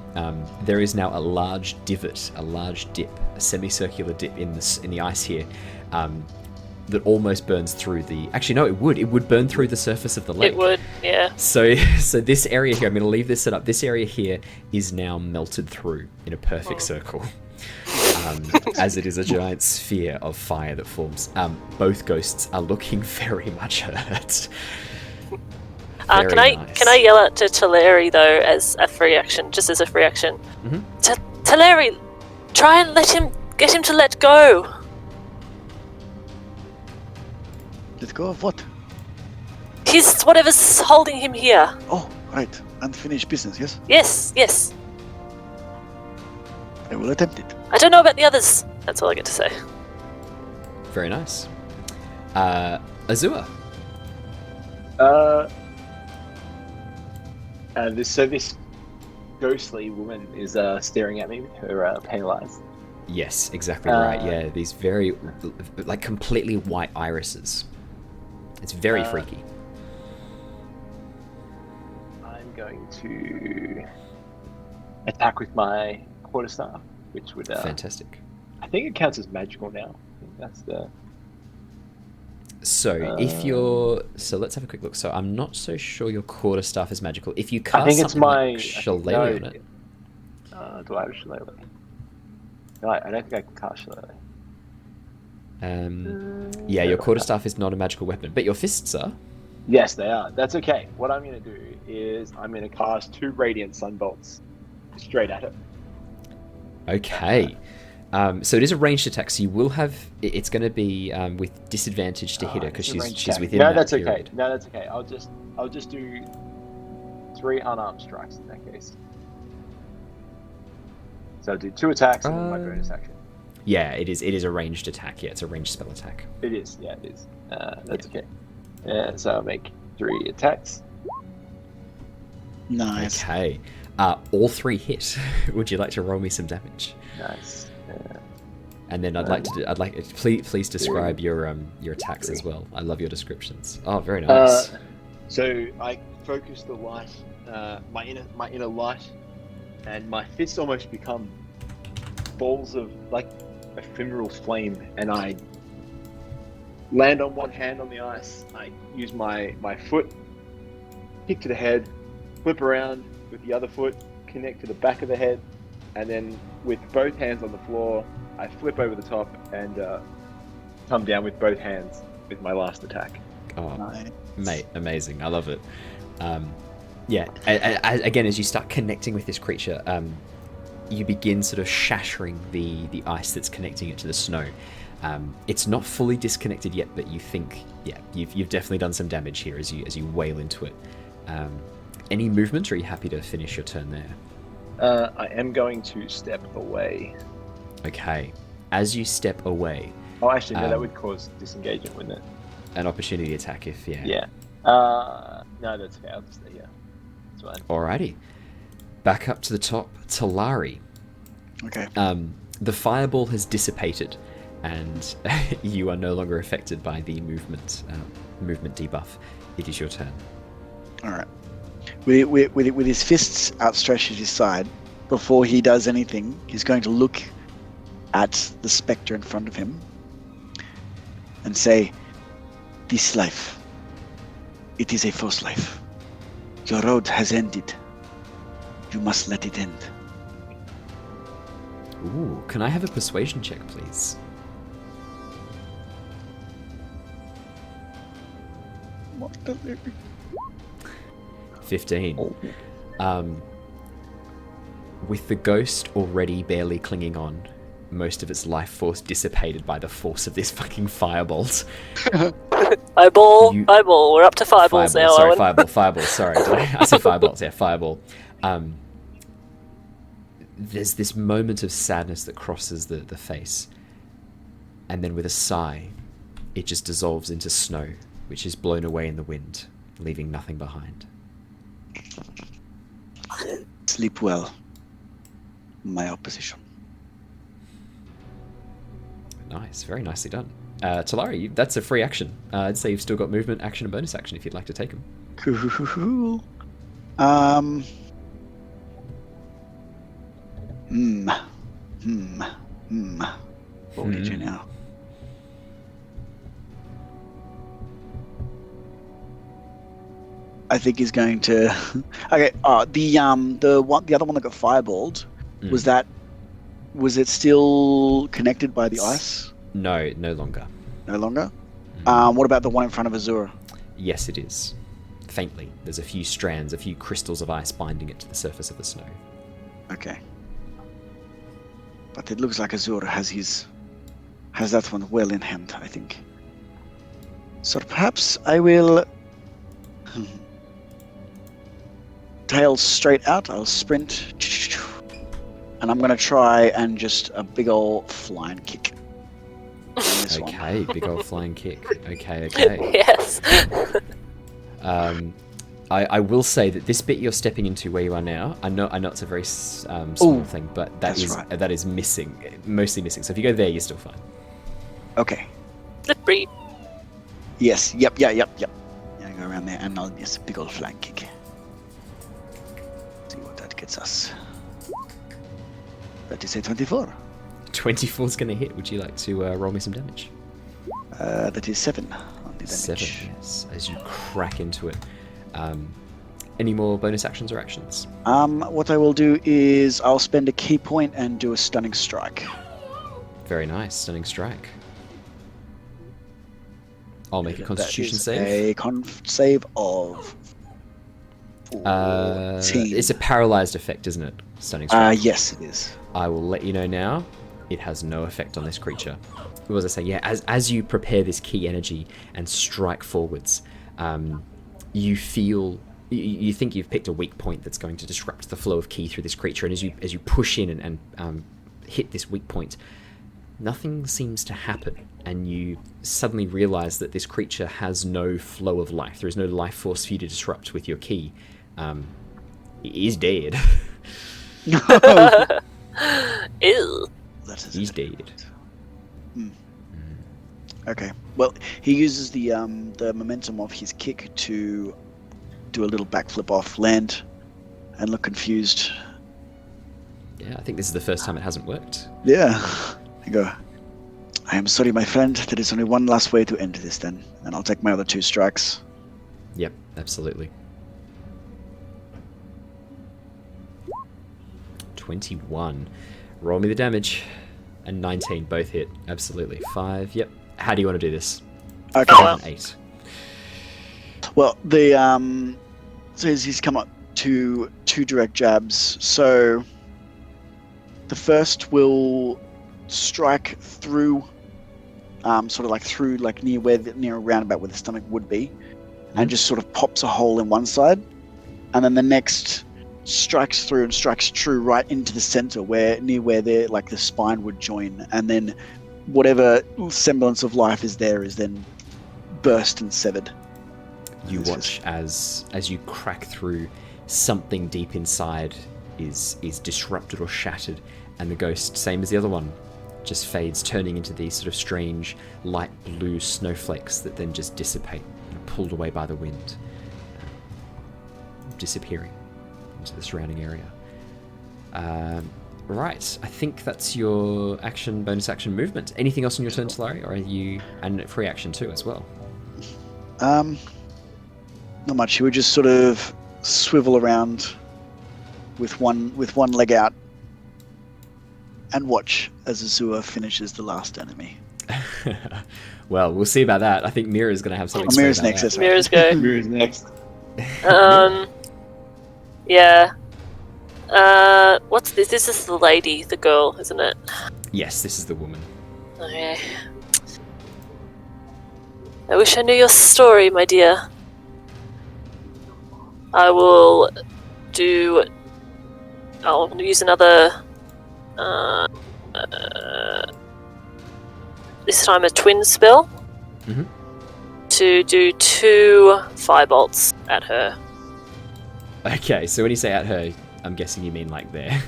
Speaker 1: There is now a large divot, a large dip, a semicircular dip in the ice here, that almost burns through the... Actually, no, it would burn through the surface of the lake.
Speaker 7: It would, yeah.
Speaker 1: So this area here, I'm going to leave this set up. This area here is now melted through in a perfect circle, as it is a giant sphere of fire that forms. Both ghosts are looking very much hurt.
Speaker 7: Can I yell out to Talari though as a free action, just as a free action?
Speaker 1: Mm-hmm.
Speaker 7: Talari, try and get him to let go.
Speaker 4: Let go of what?
Speaker 7: He's whatever's holding him here.
Speaker 4: Oh, right. Unfinished business, yes?
Speaker 7: Yes.
Speaker 4: I will attempt it.
Speaker 7: I don't know about the others. That's all I get to say.
Speaker 1: Very nice. Azula.
Speaker 3: This ghostly woman is staring at me with her pale eyes.
Speaker 1: Yes, exactly right. Yeah, these very, like, completely white irises. It's very freaky.
Speaker 3: I'm going to attack with my quarterstaff, which would...
Speaker 1: Fantastic.
Speaker 3: I think it counts as magical now. I think that's the...
Speaker 1: So, if you're... So, let's have a quick look. So, I'm not so sure your quarterstaff is magical. If you cast
Speaker 3: I think it's
Speaker 1: something
Speaker 3: my...
Speaker 1: like Shillelagh on it...
Speaker 3: do I have a Shillelagh? No, I don't think I can cast Shillelagh.
Speaker 1: Yeah, your quarterstaff is not a magical weapon, but your fists are.
Speaker 3: Yes, they are. That's okay. What I'm going to do is I'm going to cast 2 Radiant Sunbolts straight at it.
Speaker 1: Okay. So it is a ranged attack, so you will have... It's going to be with disadvantage to hit her, because she's within
Speaker 3: No,
Speaker 1: that
Speaker 3: that's
Speaker 1: period.
Speaker 3: okay. No, that's okay. I'll just do 3 unarmed strikes in that case. So I'll do 2 attacks and then my bonus action.
Speaker 1: Yeah, it is a ranged attack. Yeah, it's a ranged spell attack.
Speaker 3: It is, yeah, it is. That's okay. So I'll make 3 attacks.
Speaker 4: Nice.
Speaker 1: Okay. All 3 hit. Would you like to roll me some damage?
Speaker 3: Nice.
Speaker 1: And then please describe your attacks as well. I love your descriptions. Oh, very nice.
Speaker 3: So I focus the light, my inner light, and my fists almost become balls of like ephemeral flame, and I land on one hand on the ice. I use my foot, kick to the head, flip around with the other foot, connect to the back of the head, and then with both hands on the floor, I flip over the top and come down with both hands with my last attack.
Speaker 1: Oh,
Speaker 4: Nice.
Speaker 1: mate, amazing. I love it. Yeah, again, as you start connecting with this creature, you begin sort of shattering the ice that's connecting it to the snow. It's not fully disconnected yet, but you think, yeah, you've definitely done some damage here as you wail into it. Any movement, or are you happy to finish your turn there?
Speaker 3: I am going to step away.
Speaker 1: Okay. As you step away...
Speaker 3: Oh, actually, no, that would cause disengagement, wouldn't it?
Speaker 1: An opportunity attack, if, yeah.
Speaker 3: Yeah. No, that's okay. I'll just stay here. It's fine.
Speaker 1: Alrighty. Back up to the top, Talari.
Speaker 4: Okay.
Speaker 1: The fireball has dissipated, and you are no longer affected by the movement debuff. It is your turn.
Speaker 4: All right. With his fists outstretched at his side, before he does anything, he's going to look at the spectre in front of him, and say, "This life, it is a false life. Your road has ended. You must let it end."
Speaker 1: Ooh, can I have a persuasion check, please?
Speaker 4: What the...
Speaker 1: 15.
Speaker 4: Oh.
Speaker 1: With the ghost already barely clinging on, most of its life force dissipated by the force of this fucking firebolt.
Speaker 7: Fireball, fireball. We're up to fireballs now,
Speaker 1: sorry,
Speaker 7: Owen.
Speaker 1: fireball, sorry. I said firebolts, yeah, fireball. There's this moment of sadness that crosses the face. And then with a sigh, it just dissolves into snow, which is blown away in the wind, leaving nothing behind.
Speaker 4: Sleep well, my opposition.
Speaker 1: Nice, very nicely done. Talari, that's a free action. I'd say you've still got movement, action, and bonus action if you'd like to take them.
Speaker 4: Cool. What will we do now? I think he's going to. Okay. The other one that got fireballed, was it still connected by the ice?
Speaker 1: No, no longer.
Speaker 4: No longer. What about the one in front of Azura?
Speaker 1: Yes, it is. Faintly, there's a few strands, a few crystals of ice binding it to the surface of the snow.
Speaker 4: Okay. But it looks like Azura has that one well in hand, I think. So perhaps I will tail straight out. I'll sprint, and I'm gonna try and just a big old flying kick.
Speaker 1: Okay, big old flying kick. Okay.
Speaker 7: Yes.
Speaker 1: I will say that this bit you're stepping into where you are now, I know it's a very small thing, but that is missing, mostly missing. So if you go there, you're still fine.
Speaker 4: Okay.
Speaker 7: Slippery.
Speaker 4: Yes. Yep. Yeah, go around there, and I'll just a big old flying kick. See what that gets us. That is a 24.
Speaker 1: 24 is going to hit. Would you like to roll me some damage?
Speaker 4: That is 7 on the damage.
Speaker 1: 7, yes. As you crack into it. Any more bonus actions or actions?
Speaker 4: What I will do is I'll spend a key point and do a stunning strike.
Speaker 1: Very nice, stunning strike. I'll make a Constitution
Speaker 4: that is
Speaker 1: save.
Speaker 4: A conf save of 14.
Speaker 1: It's a paralyzed effect, isn't it? Stunning strike.
Speaker 4: Yes, it is.
Speaker 1: I will let you know now. It has no effect on this creature. What was I saying? Yeah, as you prepare this key energy and strike forwards, you think you've picked a weak point that's going to disrupt the flow of ki through this creature, and as you push in and hit this weak point, nothing seems to happen, and you suddenly realize that this creature has no flow of life. There is no life force for you to disrupt with your ki. It is dead.
Speaker 7: Ew.
Speaker 1: He's dead.
Speaker 4: Okay. Well, he uses the momentum of his kick to do a little backflip off land and look confused.
Speaker 1: Yeah, I think this is the first time it hasn't worked.
Speaker 4: Yeah. I go, "I am sorry, my friend. There is only one last way to end this then, and I'll take my other 2 strikes."
Speaker 1: Yep, absolutely. 21. Roll me the damage. And 19, both hit. Absolutely. 5, yep. How do you want to do this?
Speaker 4: Okay.
Speaker 1: 8.
Speaker 4: Well, so he's come up to 2 direct jabs. So the first will strike through, sort of like through, like near a roundabout where the stomach would be, and just sort of pops a hole in one side, and then the next strikes through and strikes true right into the center where the spine would join, and then whatever semblance of life is there is then burst and severed.
Speaker 1: You watch as you crack through, something deep inside is disrupted or shattered, and the ghost, same as the other one, just fades, turning into these sort of strange light blue snowflakes that then just dissipate, pulled away by the wind, disappearing into the surrounding area. Right, I think that's your action, bonus action movement. Anything else on your turn, Talari, or are you and free action too as well?
Speaker 4: Not much. He would just sort of swivel around with one leg out and watch as Azula finishes the last enemy.
Speaker 1: Well, we'll see about that. I think Mira's going to have something to say
Speaker 4: Mira's
Speaker 1: about
Speaker 4: next.
Speaker 1: that.
Speaker 4: That's right.
Speaker 7: Mira's go.
Speaker 3: Mira's next.
Speaker 7: Yeah. What's this? This is the lady, the girl, isn't it?
Speaker 1: Yes, this is the woman.
Speaker 7: Okay. I wish I knew your story, my dear. I'll use another, this time a twin spell, to do 2 firebolts at her.
Speaker 1: Okay, so when you say at her, I'm guessing you mean like there.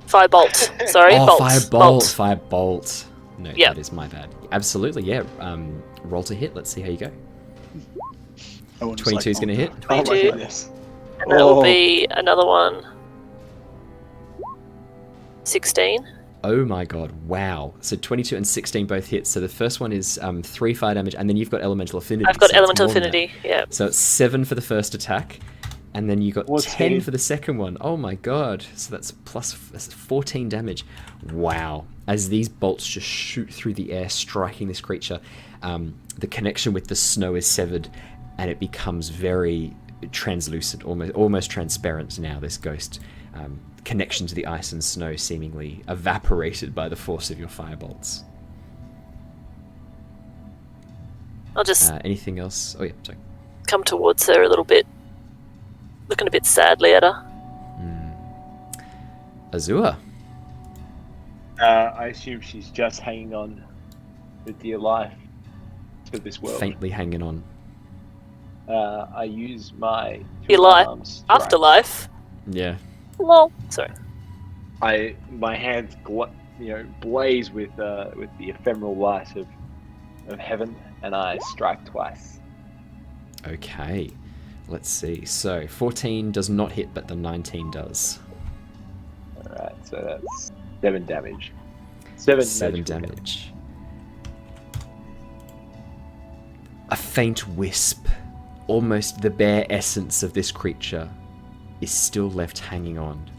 Speaker 7: Firebolt. Sorry,
Speaker 1: Oh,
Speaker 7: bolt.
Speaker 1: firebolt. No,
Speaker 7: Yep.
Speaker 1: that is my bad. Absolutely, yeah. Roll to hit. Let's see how you go. 22 is going to hit.
Speaker 3: Oh my
Speaker 7: 22.
Speaker 3: goodness.
Speaker 7: And that will be another one. 16.
Speaker 1: Oh my god, wow. So 22 and 16 both hits. So the first one is 3 fire damage, and then you've got elemental affinity.
Speaker 7: I've got
Speaker 1: so it's
Speaker 7: elemental
Speaker 1: more than that.
Speaker 7: affinity, yeah.
Speaker 1: So it's 7 for the first attack, and then you got 10
Speaker 3: 14.
Speaker 1: for the second one. Oh my god. So that's 14 damage. Wow. As these bolts just shoot through the air, striking this creature, the connection with the snow is severed, and it becomes very translucent, almost transparent now, this ghost. Connection to the ice and snow seemingly evaporated by the force of your firebolts.
Speaker 7: I'll just
Speaker 1: Anything else? Oh yeah, sorry.
Speaker 7: come towards her a little bit, looking a bit sadly at her.
Speaker 1: Azula.
Speaker 3: I assume she's just hanging on with dear life to this world.
Speaker 1: Faintly hanging on.
Speaker 3: I use my
Speaker 7: Your life.
Speaker 3: arms.
Speaker 7: Afterlife.
Speaker 1: Yeah.
Speaker 7: Lol. Sorry.
Speaker 3: My hands blaze with the ephemeral light of heaven, and I strike twice.
Speaker 1: Okay. Let's see. So 14 does not hit, but the 19 does.
Speaker 3: Alright, so that's 7 damage. 7 magical
Speaker 1: damage. A faint wisp, almost the bare essence of this creature, is still left hanging on.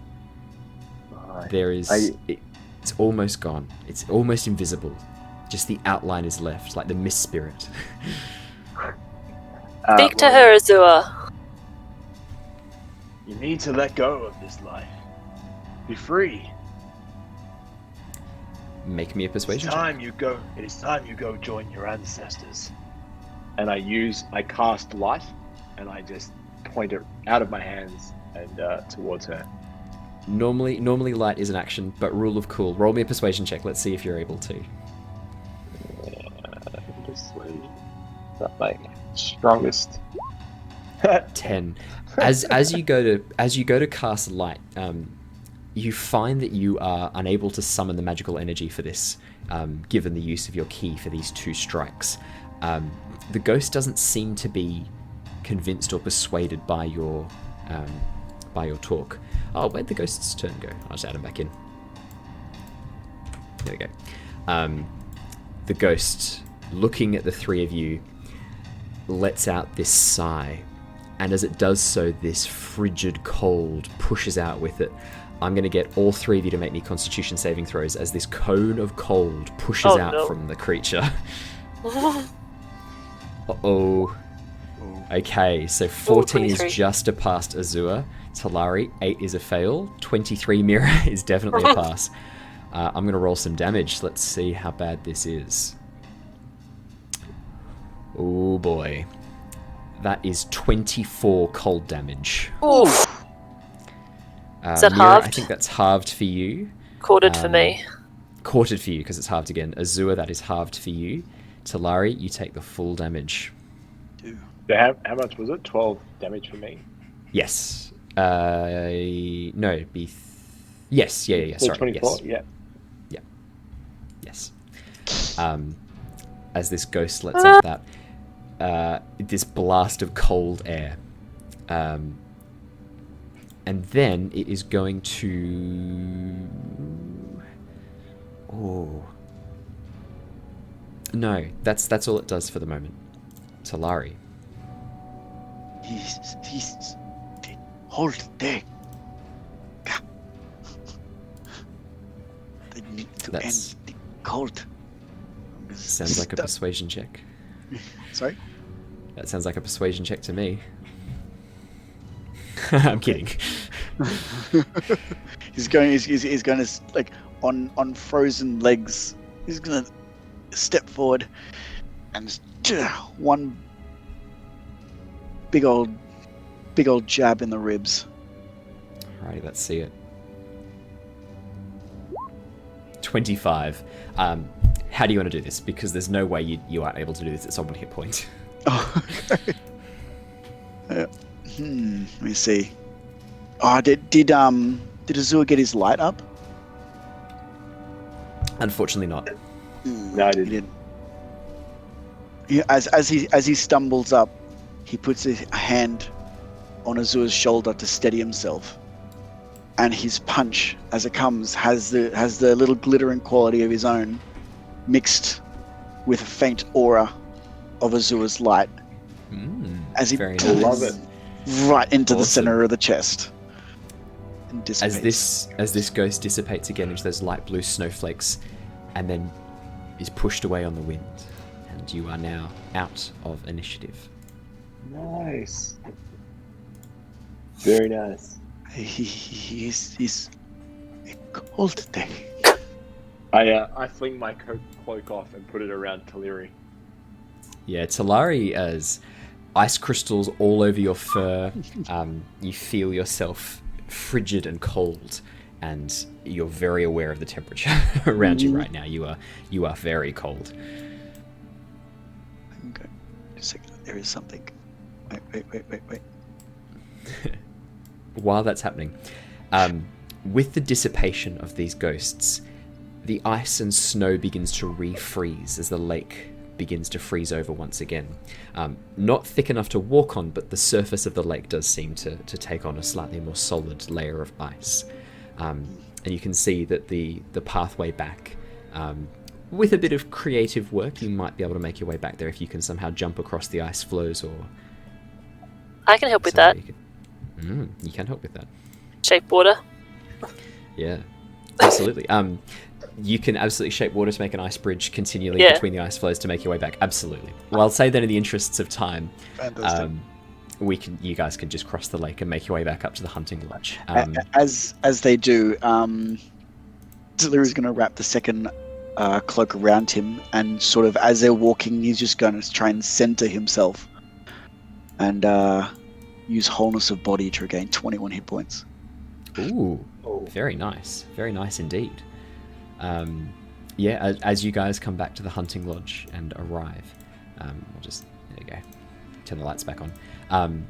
Speaker 1: There is... it's almost gone. It's almost invisible. Just the outline is left, like the mist spirit.
Speaker 7: Speak to her, Azula.
Speaker 3: You need to let go of this life. Be free.
Speaker 1: Make me a persuasion check.
Speaker 3: It is time you go join your ancestors. And I cast light, and I just point it out of my hands and towards her.
Speaker 1: Normally light is an action, but rule of cool. Roll me a persuasion check. Let's see if you're able to.
Speaker 3: Not my strongest.
Speaker 1: 10. As you go to cast light, you find that you are unable to summon the magical energy for this, given the use of your key for these 2 strikes. The ghost doesn't seem to be convinced or persuaded by your talk. Oh, where'd the ghost's turn go? I'll just add him back in. There we go. The ghost, looking at the 3 of you, lets out this sigh, and as it does so, this frigid cold pushes out with it. I'm going to get all 3 of you to make me Constitution saving throws as this cone of cold pushes out from the creature. Uh-oh. Okay, so 14 is just a pass Azula. Talari, 8 is a fail. 23 Mira is definitely a pass. I'm going to roll some damage. Let's see how bad this is. Oh boy. That is 24 cold damage.
Speaker 7: Oof. Is that
Speaker 1: Mira,
Speaker 7: halved?
Speaker 1: I think that's halved for you.
Speaker 7: Quartered for me.
Speaker 1: Quartered for you because it's halved again. Azula, that is halved for you. Talari, you take the full damage.
Speaker 3: So how much was it? 12 damage for me?
Speaker 1: Yes. No, it'd be... Yes, yeah.
Speaker 3: So
Speaker 1: Sorry,
Speaker 3: 24?
Speaker 1: yes. Yes. As this ghost lets out that this blast of cold air, And then it is going to... Oh. No, that's all it does for the moment. Talari.
Speaker 4: He's hold there. They need to end the cult.
Speaker 1: Sounds like a persuasion check.
Speaker 4: Sorry?
Speaker 1: That sounds like a persuasion check to me. I'm kidding.
Speaker 4: He's going to, like, on frozen legs. He's going to step forward and one big old jab in the ribs.
Speaker 1: Alrighty, let's see it. 25. How do you want to do this? Because there's no way you aren't able to do this at some 1 hit point.
Speaker 4: Oh, okay. Let me see. Oh, did Azula get his light up?
Speaker 1: Unfortunately not.
Speaker 3: No, I didn't.
Speaker 4: He didn't. As he stumbles up, he puts a hand on Azula's shoulder to steady himself, and his punch, as it comes, has the little glittering quality of his own, mixed with a faint aura of Azula's light, as he
Speaker 1: very
Speaker 4: pulls
Speaker 3: love it.
Speaker 4: right into the
Speaker 1: Awesome.
Speaker 4: center of the chest. And dissipates.
Speaker 1: As this ghost dissipates again into those light blue snowflakes, and then is pushed away on the wind, and you are now out of initiative.
Speaker 3: Nice. Very nice.
Speaker 4: He's a cold thing.
Speaker 3: I fling my cloak off and put it around Talari.
Speaker 1: Yeah, Talari, as ice crystals all over your fur, you feel yourself frigid and cold, and you're very aware of the temperature around you right now. You are very cold.
Speaker 4: Okay. Just a second. There is something. Wait.
Speaker 1: While that's happening, with the dissipation of these ghosts, the ice and snow begins to refreeze as the lake begins to freeze over once again. Not thick enough to walk on, but the surface of the lake does seem to take on a slightly more solid layer of ice. And you can see that the pathway back, with a bit of creative work, you might be able to make your way back there if you can somehow jump across the ice floes, or...
Speaker 7: I can help with that.
Speaker 1: You can help with that.
Speaker 7: Shape water.
Speaker 1: Yeah, absolutely. You can absolutely shape water to make an ice bridge continually between the ice flows to make your way back. Absolutely. Well, I'll say then, in the interests of time, you guys can just cross the lake and make your way back up to the hunting lodge.
Speaker 4: As they do, Talari's going to wrap the second cloak around him, and sort of as they're walking, he's just going to try and center himself and use wholeness of body to regain 21 hit points.
Speaker 1: Ooh, very nice. Very nice indeed. As you guys come back to the hunting lodge and arrive, there you go, turn the lights back on.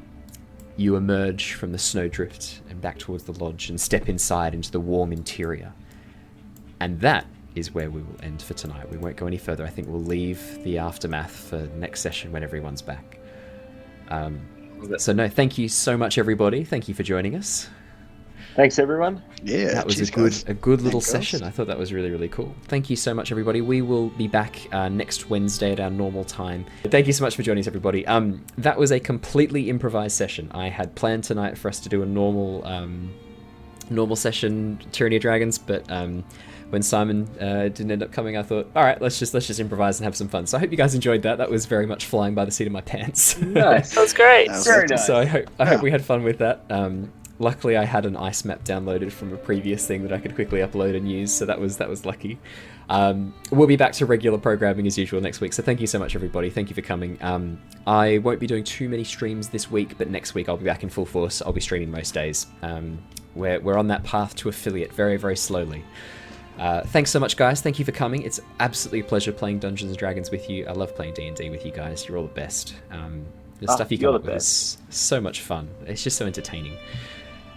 Speaker 1: You emerge from the snowdrift and back towards the lodge and step inside into the warm interior. And that is where we will end for tonight. We won't go any further. I think we'll leave the aftermath for next session when everyone's back. So no, thank you so much, everybody. Thank you for joining us.
Speaker 3: Thanks, everyone.
Speaker 4: Yeah,
Speaker 1: that was a good little session. I thought that was really, really cool. Thank you so much, everybody. We will be back next Wednesday at our normal time. Thank you so much for joining us, everybody. That was a completely improvised session. I had planned tonight for us to do a normal session, Tyranny of Dragons, but when Simon didn't end up coming, I thought, all right, let's just improvise and have some fun. So I hope you guys enjoyed that. That was very much flying by the seat of my pants.
Speaker 3: Nice.
Speaker 7: That was great.
Speaker 3: Very nice.
Speaker 1: So I hope we had fun with that. Luckily, I had an ice map downloaded from a previous thing that I could quickly upload and use, so that was lucky. We'll be back to regular programming as usual next week, so thank you so much, everybody. Thank you for coming. I won't be doing too many streams this week, but next week I'll be back in full force. I'll be streaming most days. We're on that path to affiliate very, very slowly. Thanks so much, guys. Thank you for coming. It's absolutely a pleasure playing Dungeons & Dragons with you. I love playing D&D with you guys. You're all the best. The stuff you come up with is so much fun. It's just so entertaining.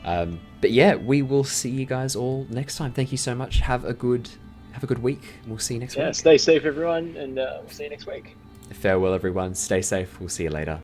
Speaker 1: But yeah, we will see you guys all next time. Thank you so much. Have a good week. We'll see you next week.
Speaker 3: Stay safe, everyone, and we'll see you next week.
Speaker 1: Farewell, everyone. Stay safe. We'll see you later.